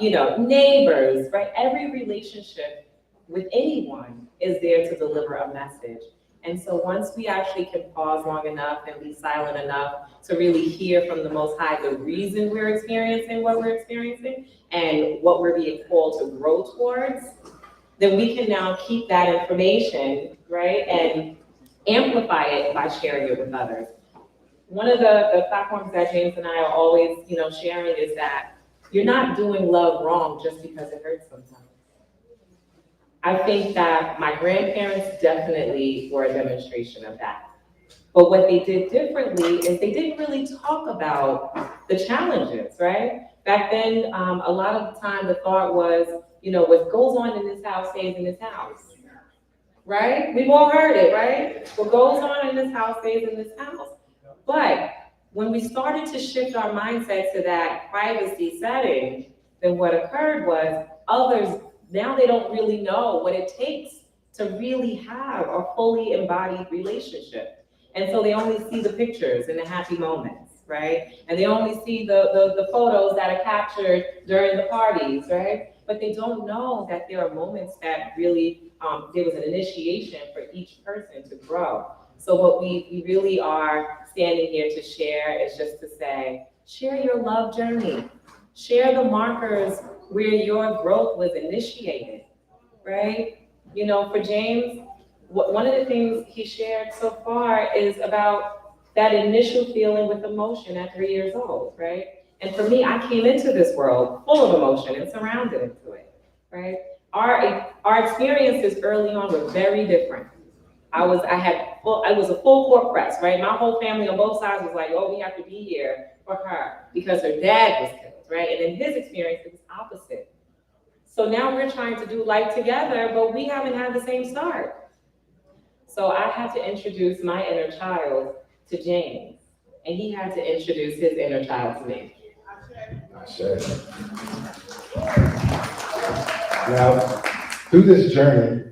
you know, neighbors, right? Every relationship with anyone is there to deliver a message. And so once we actually can pause long enough and be silent enough to really hear from the Most High the reason we're experiencing what we're experiencing and what we're being called to grow towards, then we can now keep that information, right, and amplify it by sharing it with others. One of the platforms that James and I are always, you know, sharing is that you're not doing love wrong just because it hurts sometimes. I think that my grandparents definitely were a demonstration of that. But what they did differently is they didn't really talk about the challenges, right? Back then, a lot of the time the thought was, you know, what goes on in this house stays in this house, right? We've all heard it, right? What goes on in this house stays in this house. But when we started to shift our mindset to that privacy setting, then what occurred was others, now they don't really know what it takes to really have a fully embodied relationship. And so they only see the pictures and the happy moments, right? And they only see the photos that are captured during the parties, right? But they don't know that there are moments that really, there was an initiation for each person to grow. So what we really are standing here to share is just to say, share your love journey. Share the markers where your growth was initiated, right? You know, for James, one of the things he shared so far is about that initial feeling with emotion at 3 years old, right? And for me, I came into this world full of emotion and surrounded into it, right? Our experiences early on were very different. I was a full court press, right? My whole family on both sides was like, oh, we have to be here for her because her dad was killed, right? And in his experience, it was opposite. So now we're trying to do life together, but we haven't had the same start. So I had to introduce my inner child to James, and he had to introduce his inner child to me. Now, through this journey,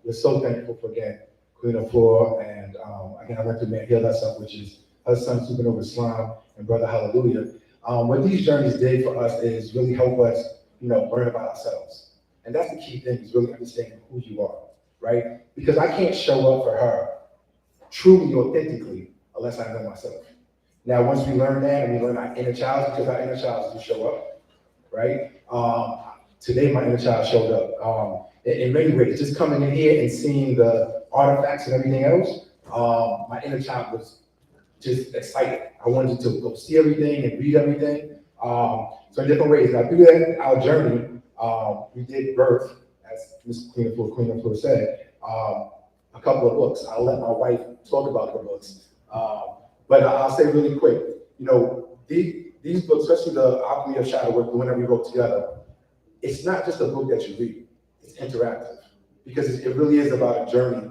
we're so thankful for again, Queen Afua, and again, I'd like to heal that up, which is her son, Supernova Islam, and Brother Hallelujah. What these journeys did for us is really help us, you know, learn about ourselves. And that's the key thing, is really understanding who you are, right? Because I can't show up for her truly, authentically, unless I know myself. Now, once we learn that and we learn our inner child, because our inner child is to show up, right? Today, my inner child showed up. In many ways, just coming in here and seeing the artifacts and everything else, my inner child was just excited. I wanted to go see everything and read everything. So in different ways. Now through that, our journey, we did birth, as Ms. Queen of Fleur said, a couple of books. I'll let my wife talk about the books. But I'll say really quick, you know, these books, especially the Alchemy of Shadow Work, the one that we wrote together, it's not just a book that you read, it's interactive. Because it really is about a journey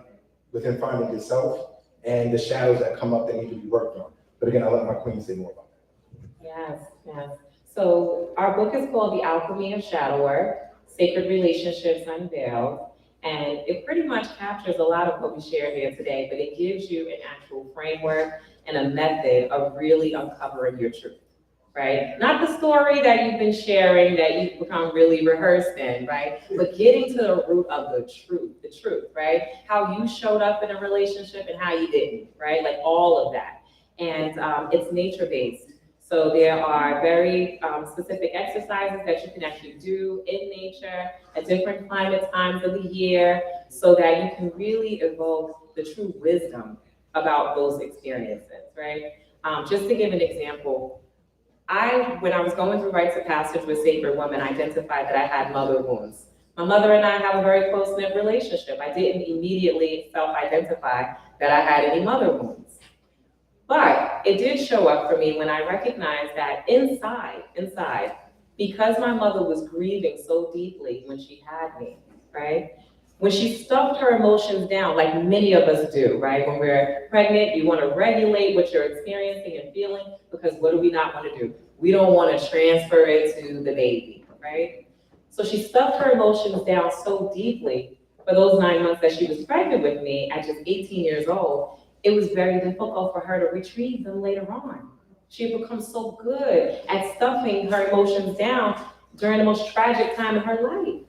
within finding yourself and the shadows that come up that need to be worked on. But again, I'll let my queen say more about that. Yes, yes. So our book is called The Alchemy of Shadow Work, Sacred Relationships Unveiled. And it pretty much captures a lot of what we shared here today, but it gives you an actual framework and a method of really uncovering your truth, right? Not the story that you've been sharing that you've become really rehearsed in, right? But getting to the root of the truth, right? How you showed up in a relationship and how you didn't, right? Like all of that. And it's nature-based. So there are very specific exercises that you can actually do in nature at different climate times of the year so that you can really evoke the true wisdom about those experiences, right? Just to give an example, when I was going through rites of passage with Sacred Woman, I identified that I had mother wounds. My mother and I have a very close-knit relationship. I didn't immediately self-identify that I had any mother wounds. But it did show up for me when I recognized that inside, because my mother was grieving so deeply when she had me, right? When she stuffed her emotions down, like many of us do, right? When we're pregnant, you want to regulate what you're experiencing and feeling, because what do we not want to do? We don't want to transfer it to the baby, right? So she stuffed her emotions down so deeply for those 9 months that she was pregnant with me at just 18 years old. It was very difficult for her to retrieve them later on. She had become so good at stuffing her emotions down during the most tragic time in her life,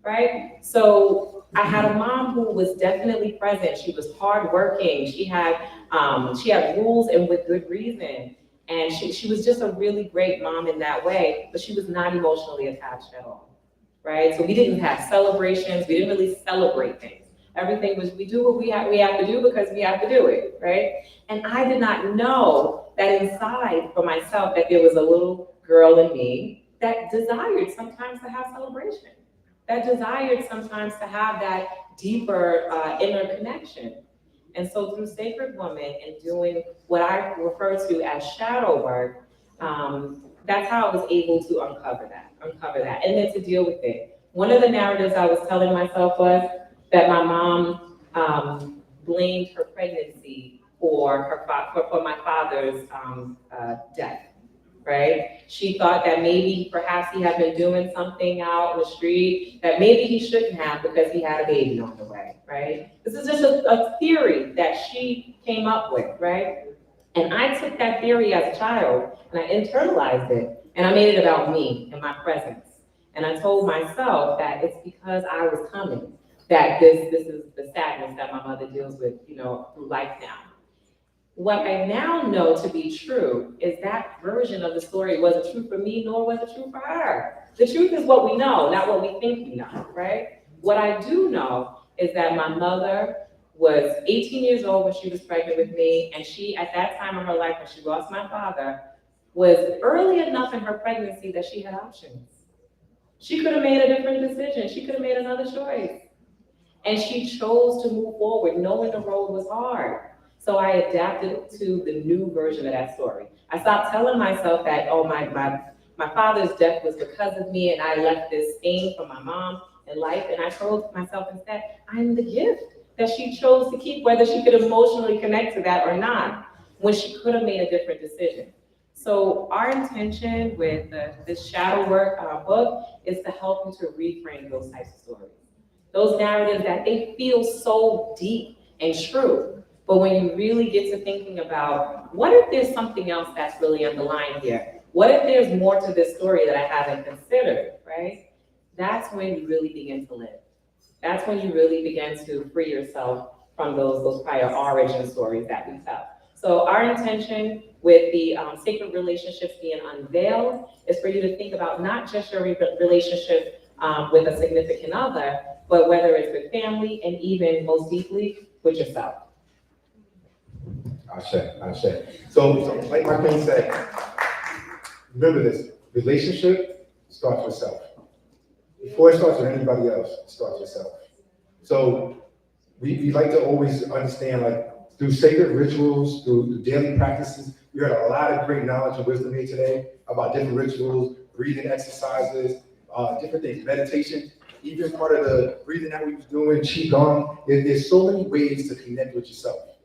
right? So I had a mom who was definitely present. She was hardworking. She had rules and with good reason. And she was just a really great mom in that way, but she was not emotionally attached at all, right? So we didn't have celebrations. We didn't really celebrate things. Everything was, we do what we have to do because we have to do it, right? And I did not know that inside for myself that there was a little girl in me that desired sometimes to have celebration, that desired sometimes to have that deeper inner connection. And so through Sacred Woman and doing what I refer to as shadow work, that's how I was able to uncover that, and then to deal with it. One of the narratives I was telling myself was that my mom blamed her pregnancy for my father's death, right? She thought that maybe perhaps he had been doing something out in the street that maybe he shouldn't have because he had a baby on the way, right? This is just a theory that she came up with, right? And I took that theory as a child and I internalized it and I made it about me and my presence. And I told myself that it's because I was coming that this is the sadness that my mother deals with, through life now. What I now know to be true is that version of the story wasn't true for me, nor was it true for her. The truth is what we know, not what we think we know, right? What I do know is that my mother was 18 years old when she was pregnant with me, and she, at that time in her life when she lost my father, was early enough in her pregnancy that she had options. She could have made a different decision. She could have made another choice. And she chose to move forward, knowing the road was hard. So I adapted to the new version of that story. I stopped telling myself that, oh, my father's death was because of me, and I left this stain for my mom in life. And I told myself instead, I'm the gift that she chose to keep, whether she could emotionally connect to that or not, when she could have made a different decision. So our intention with this shadow work book is to help you to reframe those types of stories. Those narratives that they feel so deep and true. But when you really get to thinking about, what if there's something else that's really underlying here? What if there's more to this story that I haven't considered, right? That's when you really begin to live. That's when you really begin to free yourself from those prior origin stories that we tell. So our intention with the sacred relationships being unveiled is for you to think about not just your relationship with a significant other, but whether it's with family and even most deeply with yourself. I say. So like my queen said, remember this, relationship starts with self. Before it starts with anybody else, it starts with self. So we like to always understand, like, through sacred rituals, through daily practices, we heard a lot of great knowledge and wisdom here today about different rituals, breathing exercises, different things, meditation, even part of the breathing that we was doing, qigong. There's so many ways to connect with yourself.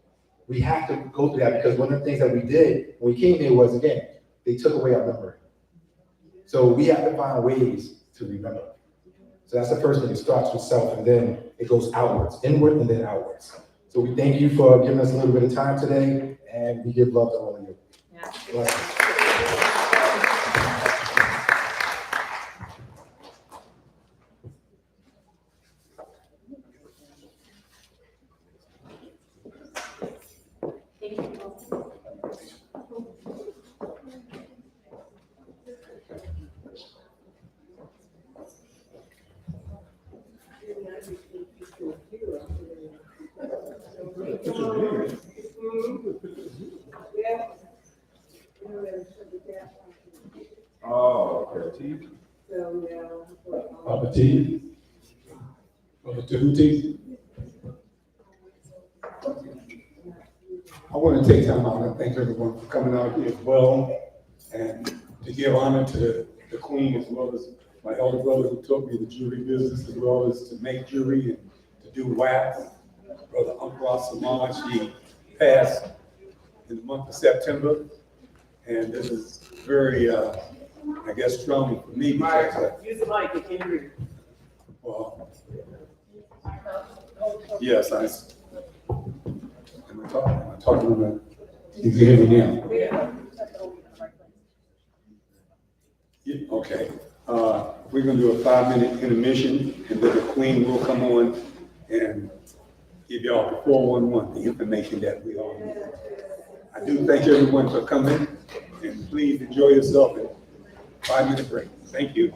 We have to go through that because one of the things that we did when we came here was, again, they took away our memory. So we have to find ways to remember. So that's the first thing. It starts with self, and then it goes outwards, inward and then outwards. So we thank you for giving us a little bit of time today, and we give love to all of you. Blessings. Oh, okay. Papa T. Papa Tahuti. I want to take time out and thank everyone for coming out here as well, and to give honor to the Queen as well as my elder brother who taught me the jury business, as well as to make jury and to do wax. Brother Uncle Samaj, he passed in the month of September, and this is very, I guess, strong for me because Use the mic, you can't hear. well, yes, am I talking about, you can hear me now? Yeah, okay, we're gonna do a 5-minute intermission, and then the Queen will come on and give y'all the 411, the information that we all need. I do thank everyone for coming, and please enjoy yourself in 5-minute break. Thank you.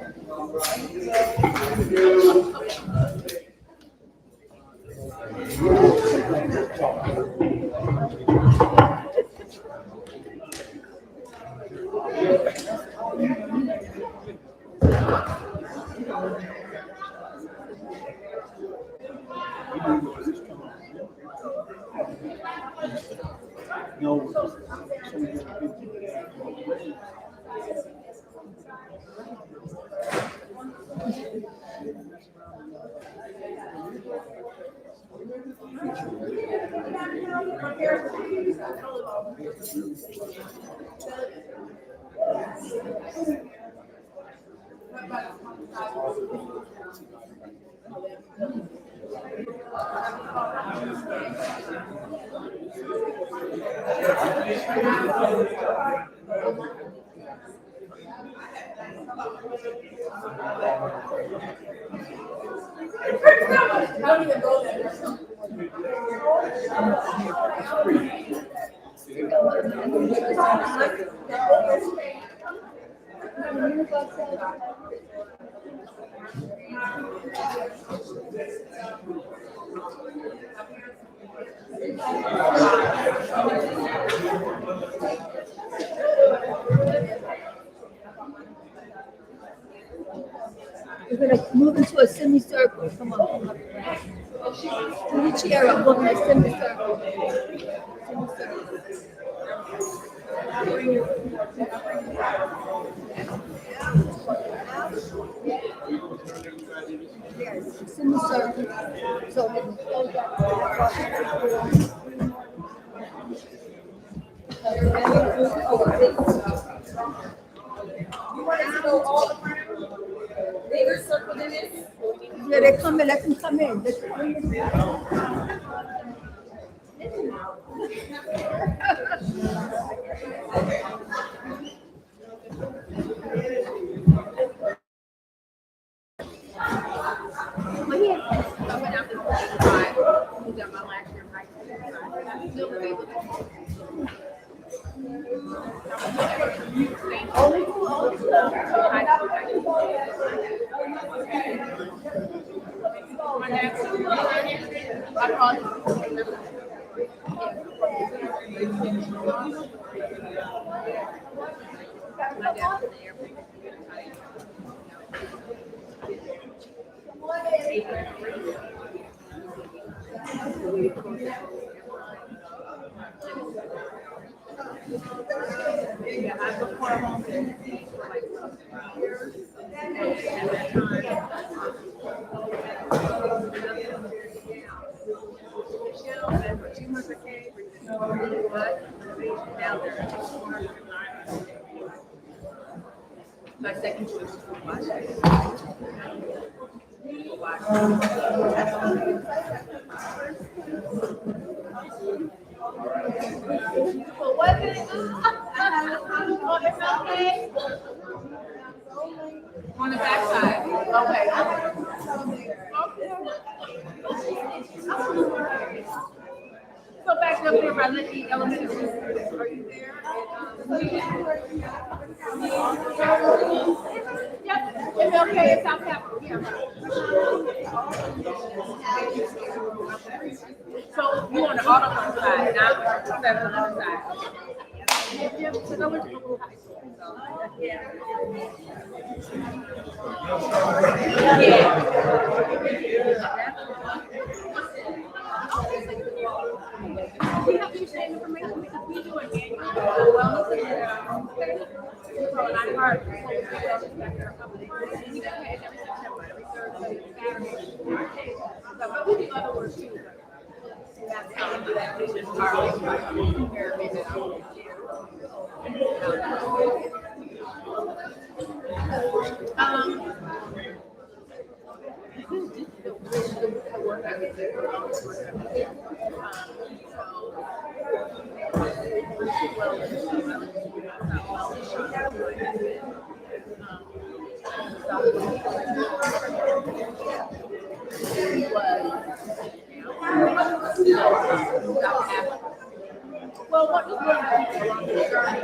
We're gonna move into a semicircle. Come on. Move the chair up, move in a semicircle. Yes, semicircle. So you want us to go all the way? Bigger circle than this? Yeah, they come in, let them come in. Let them come in. My second choice. On the backside. Okay. So back up there by the elementary. Are you there? Yep, it's okay, it's South Capitol, yeah. So you on the auto side, not the other side. Yeah, so that was local high school, so, yeah. We have to say information because we do an annual wellness and so I heard we get paid every September, every Thursday, Saturday. But we do other work too. That's how we do that. We just well, what was really along the journey?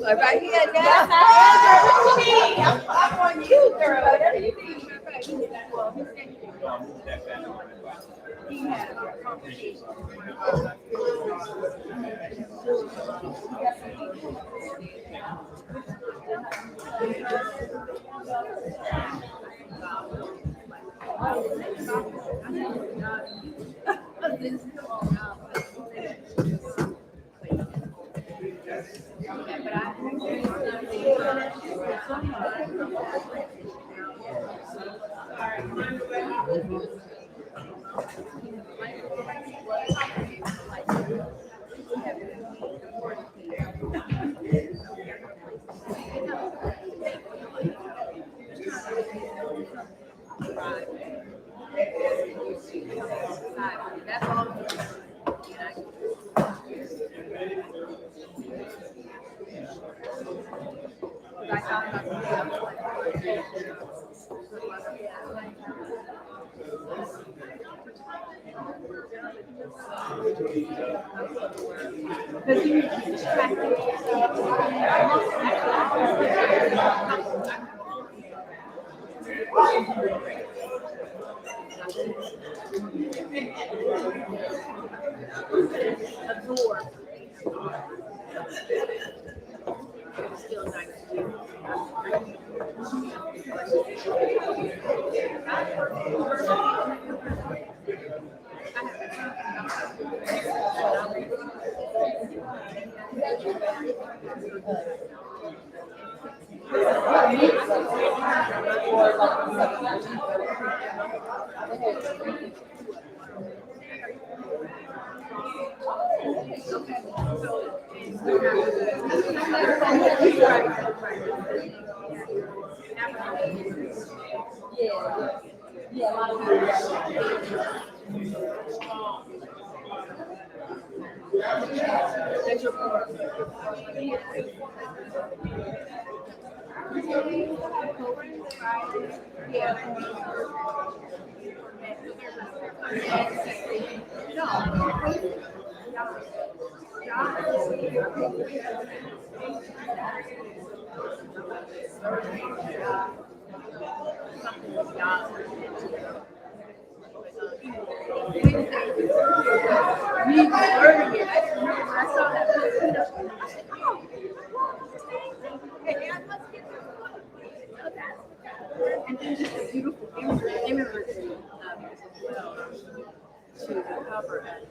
Right here now. I'm on you, girl. Because you distracted. Absorb. Still nice to do. And then just a beautiful imagery to cover it.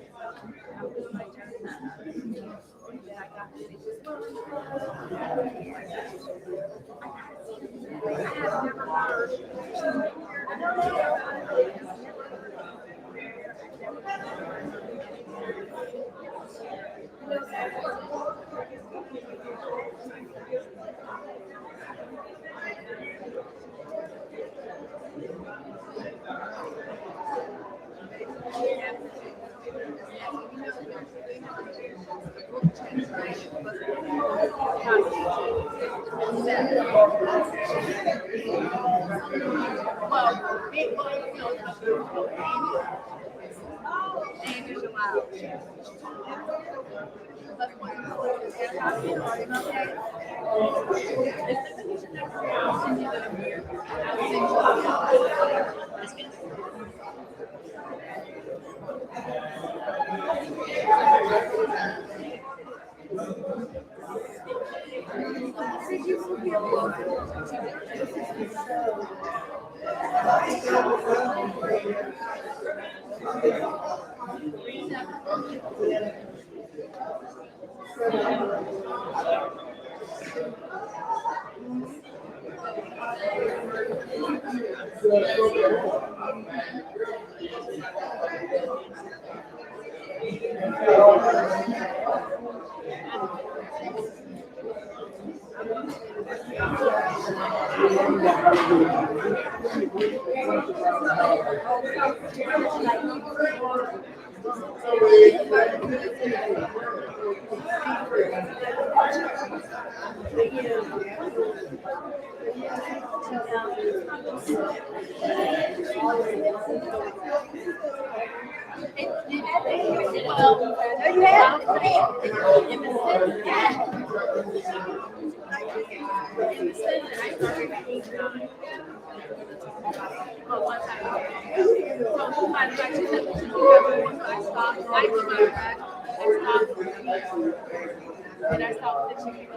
And I stopped the chicken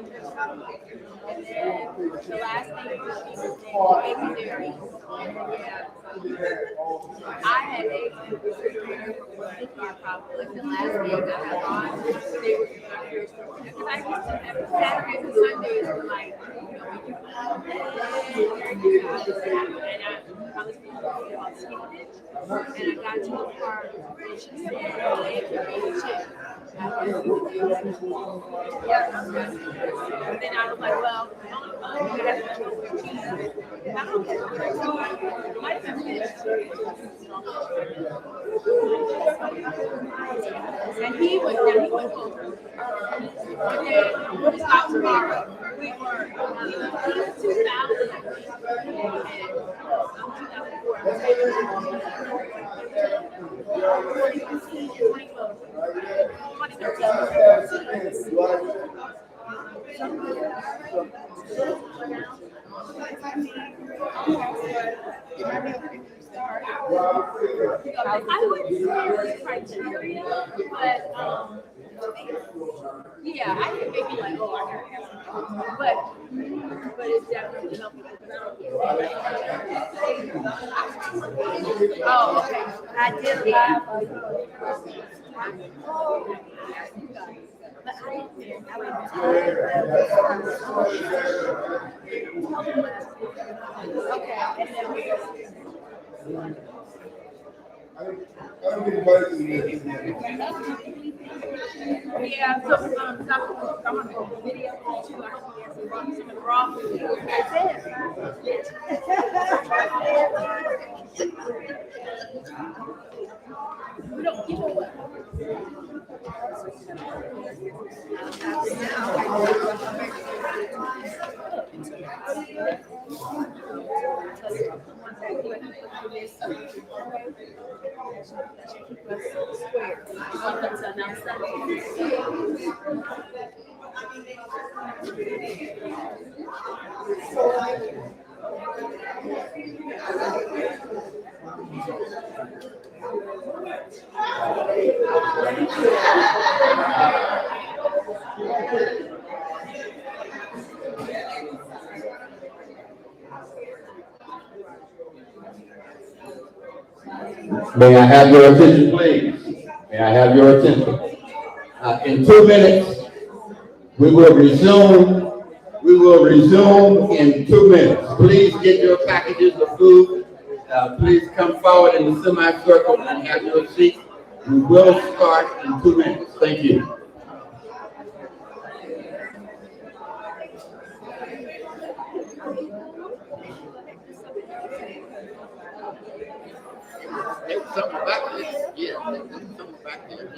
and then the last thing was baby dairy. I had eggs in the refrigerator for probably the last week I had gone. They were because I used to have Saturdays and Sundays were like, you know, we do and I was thinking about skipping it. And I got to a part where she said, eggs are being chipped. Yeah. And then I was like, well, I don't care. So I might have finished. And he went over. And then we stopped tomorrow. We were 2000 and 2004. I wouldn't say it's criteria, but yeah, I can maybe like, oh, I gotta have some, but it's definitely helpful. Oh, okay. I did live. But I yeah, so, Dr. I'm gonna go video too. I hope you guys see some of the raw food. We don't, you know what? May I have your attention, please? May I have your attention? In 2 minutes, we will resume. We will resume in 2 minutes. Please get your packages of food. Please come forward in the semicircle and have your seat. We will start in 2 minutes. Thank you. There's something back there. Yeah, there's something back there.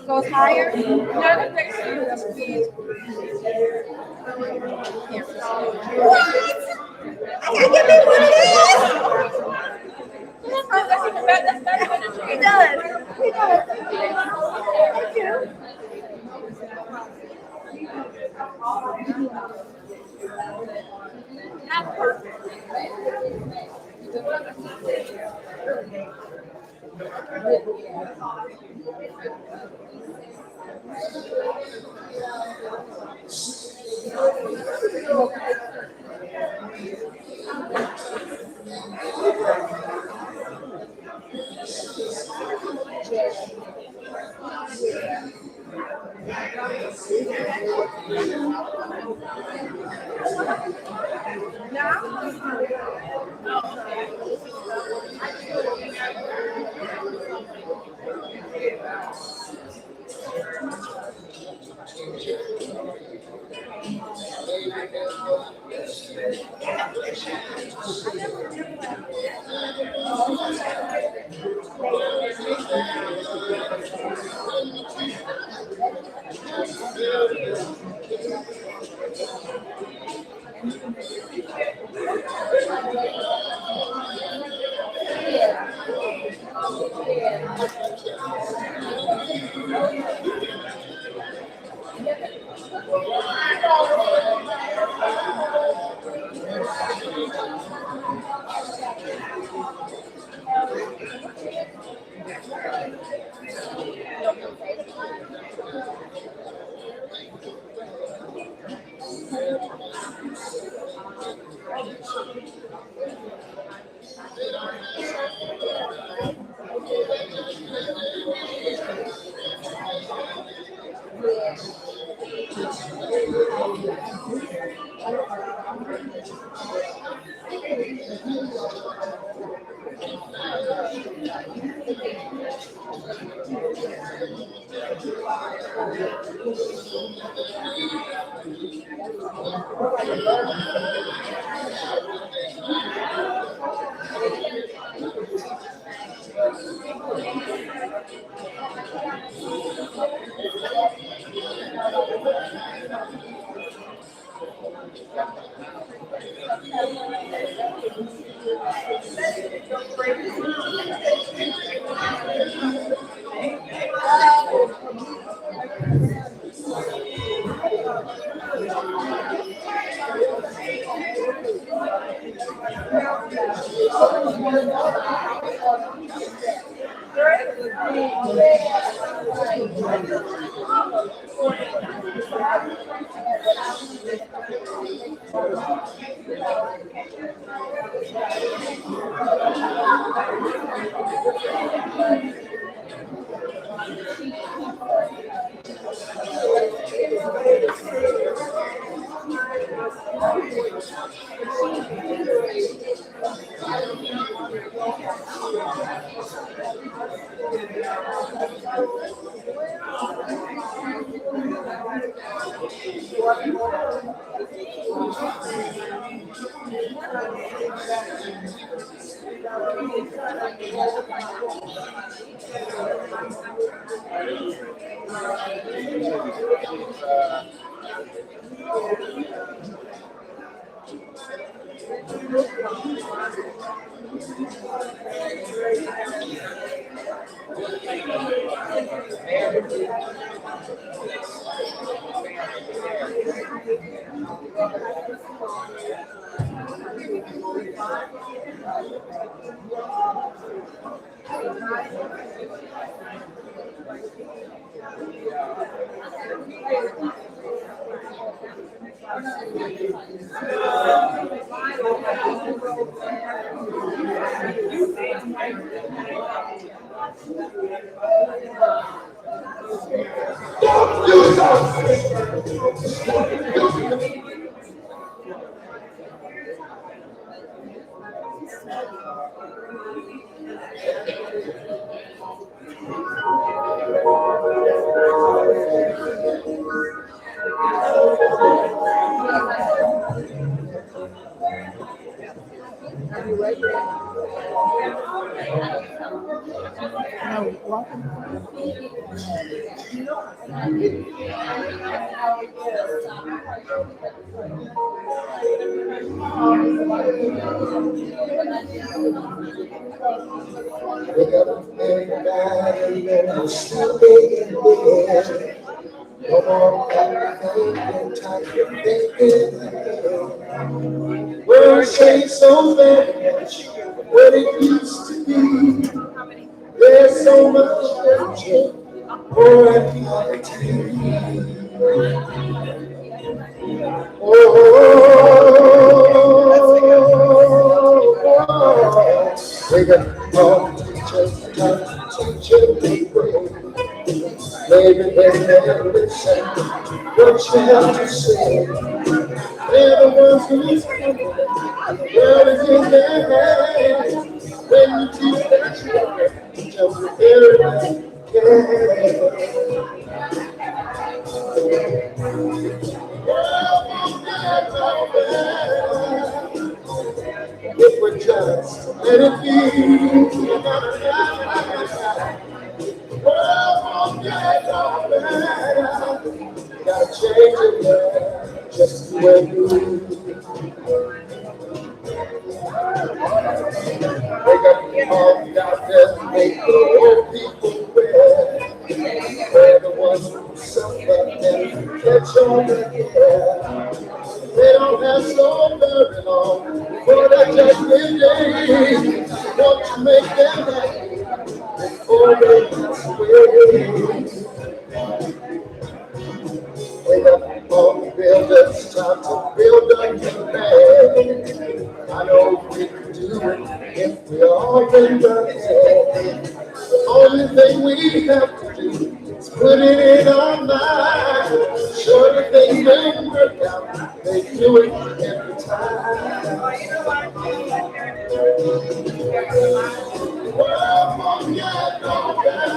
Goes higher? That's better than a tree. It does. It does. Thank you. Not perfect. Words say so very much what it used to be. There's so much danger for eternity. We got all teachers, teaching people. Maybe they never listen what you have to say. They're the ones who's coming. The world is in their hands. When you teach that children, just prepare it. If we just let it be, won't get no better. Gotta change it, man, just the way you. They got the army out there, make the old people wear. They're the ones who suffer and catch on again. They don't have so very long for that judgment day. Want to make them happy before they pass away. Wake up all the builders, time to build a new man. I know we can do it if we all been done it. The only thing we have to do is put it in our mind. Sure that they will work out, they do it every time. The world won't get no better.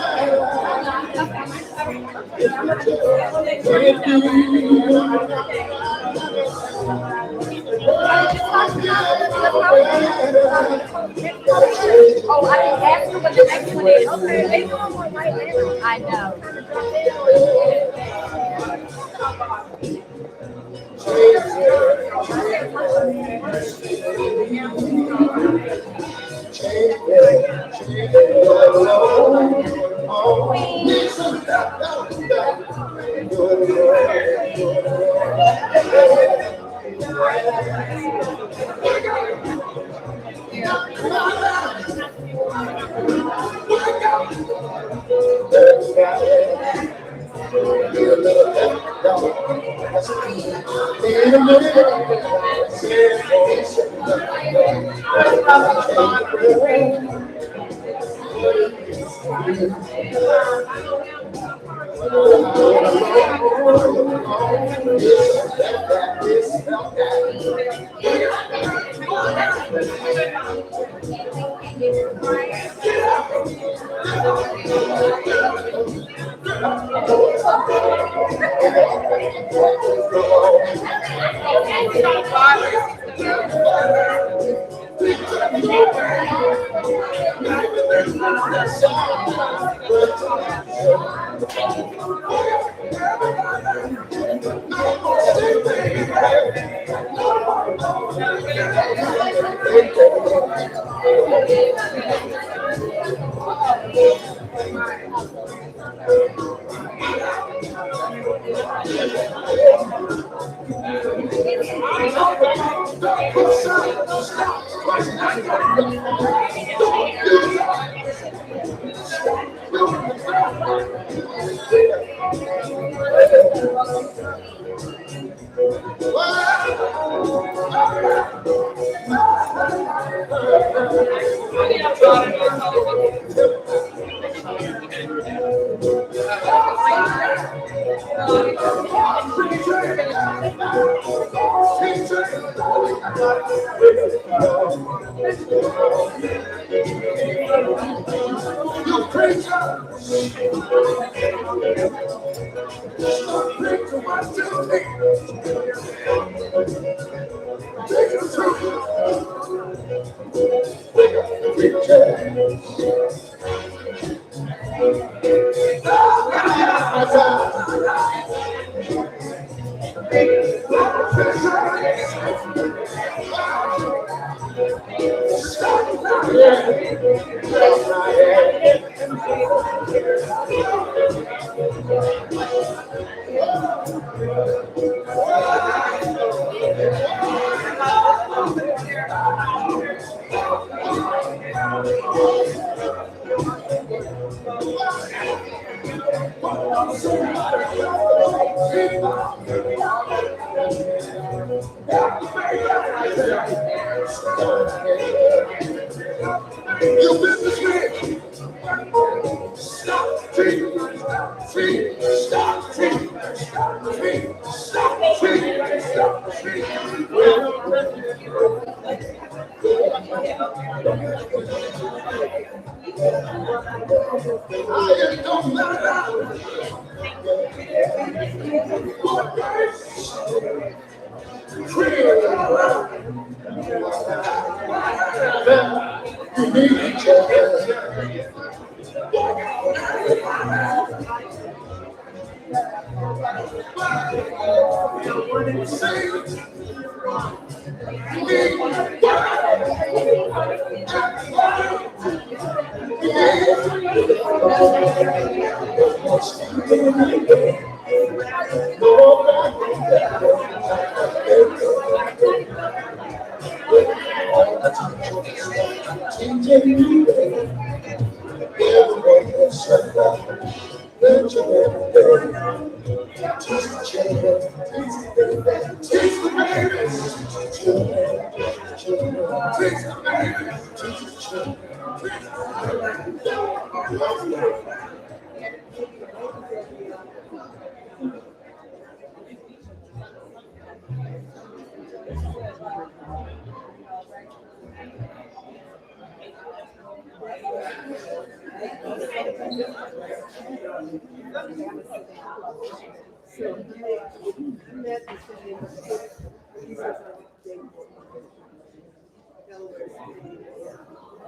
Oh, I didn't ask you what the next one is. Okay, they doing one right there. I know.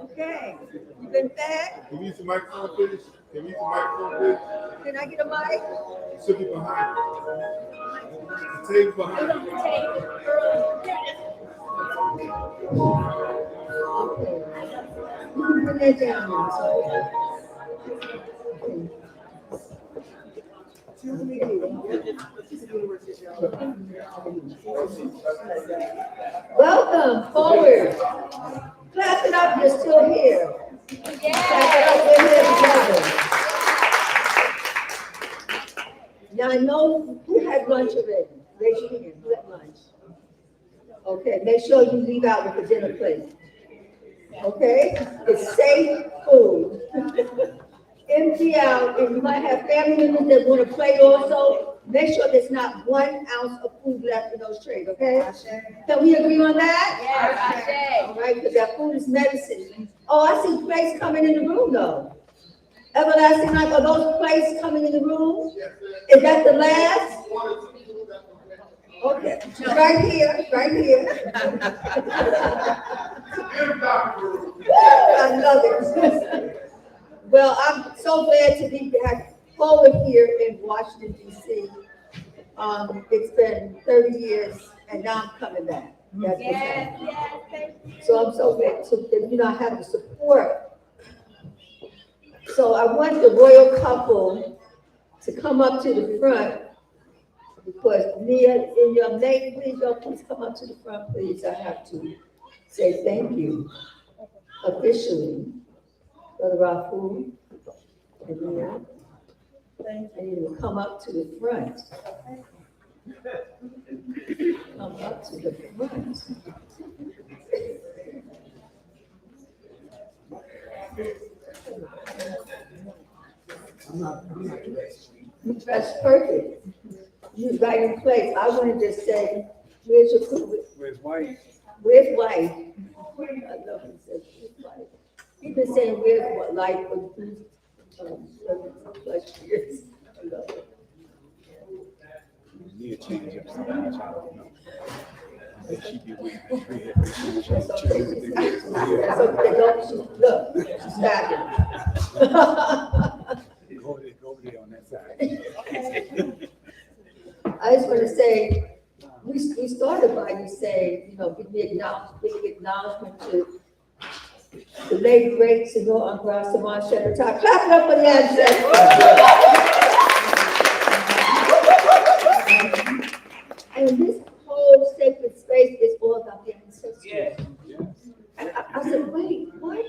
Okay, you been fed? Can you use the microphone, please? Can you use the microphone, please? Can I get a mic? Should be behind you. The table behind you. Put that down now. Welcome, forward. Clap it up, you're still here. Clap it up, we're here together. Now, I know who had lunch already. Raise your hand, who had lunch? Okay, make sure you leave out with the dinner plate. Okay, it's safe food. Empty out, and you might have family members that want to plate also. Make sure there's not 1 ounce of food left in those trays, okay? Can we agree on that? Yes, All right, because that food is medicine. Oh, I see plates coming in the room though. Everlasting Life, are those plates coming in the room? Is that the last? Okay, right here, right here. I love it. Well, I'm so glad to be back forward here in Washington, D.C. It's been 30 years and now I'm coming back. That's what's happening. So I'm so glad to, I have the support. So I want the royal couple to come up to the front because Nia and your maid, please come up to the front, please. I have to say thank you officially. Brother Rafu and Nia. I need to come up to the front. Come up to the front. You dressed perfect. You're right in place. I want to just say, where's your food? Where's White? Where's White? I love he says, where's White? He's been saying, where's what life? Plus years. I love it. Need a change of something, I don't know. That she be waiting to hear everything. So they don't, look, she's smacking. Go there on that side. I just want to say, we started by you saying, you know, giving acknowledgement to the late great Senor Angra Saman Shepherd-Top. Clap it up for the ancestors. And this whole sacred space is all about the ancestors. Yes. And I said, wait, what?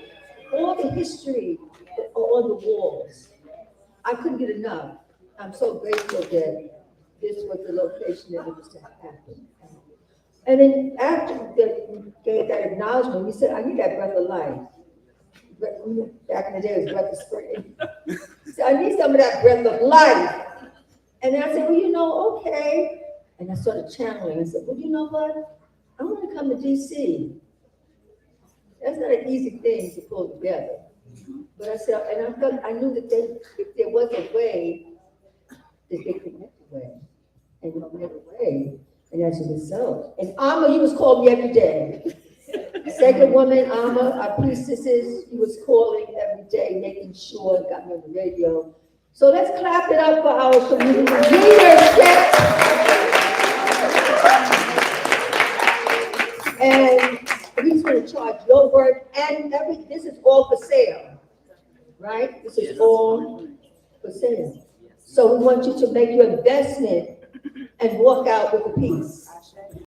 All the history on the walls. I couldn't get enough. I'm so grateful that this was the location that it was to happen. And then after they gave that acknowledgement, we said, I need that breath of life. Back in the day, it was breath of spring. So I need some of that breath of life. And then I said, well, you know, okay. And I started channeling. I said, well, you know what? I want to come to DC. That's not an easy thing to pull together. But I said, and I knew that if there was a way, that they could make a way. And we made a way. And that's a result. And Amma, he was calling me every day. Second woman, Amma, our priestesses, he was calling every day, making sure it got me on the radio. So let's clap it up for our community leadership. And he's going to charge your work and this is all for sale, right? This is all for sale. So we want you to make your investment and walk out with a piece.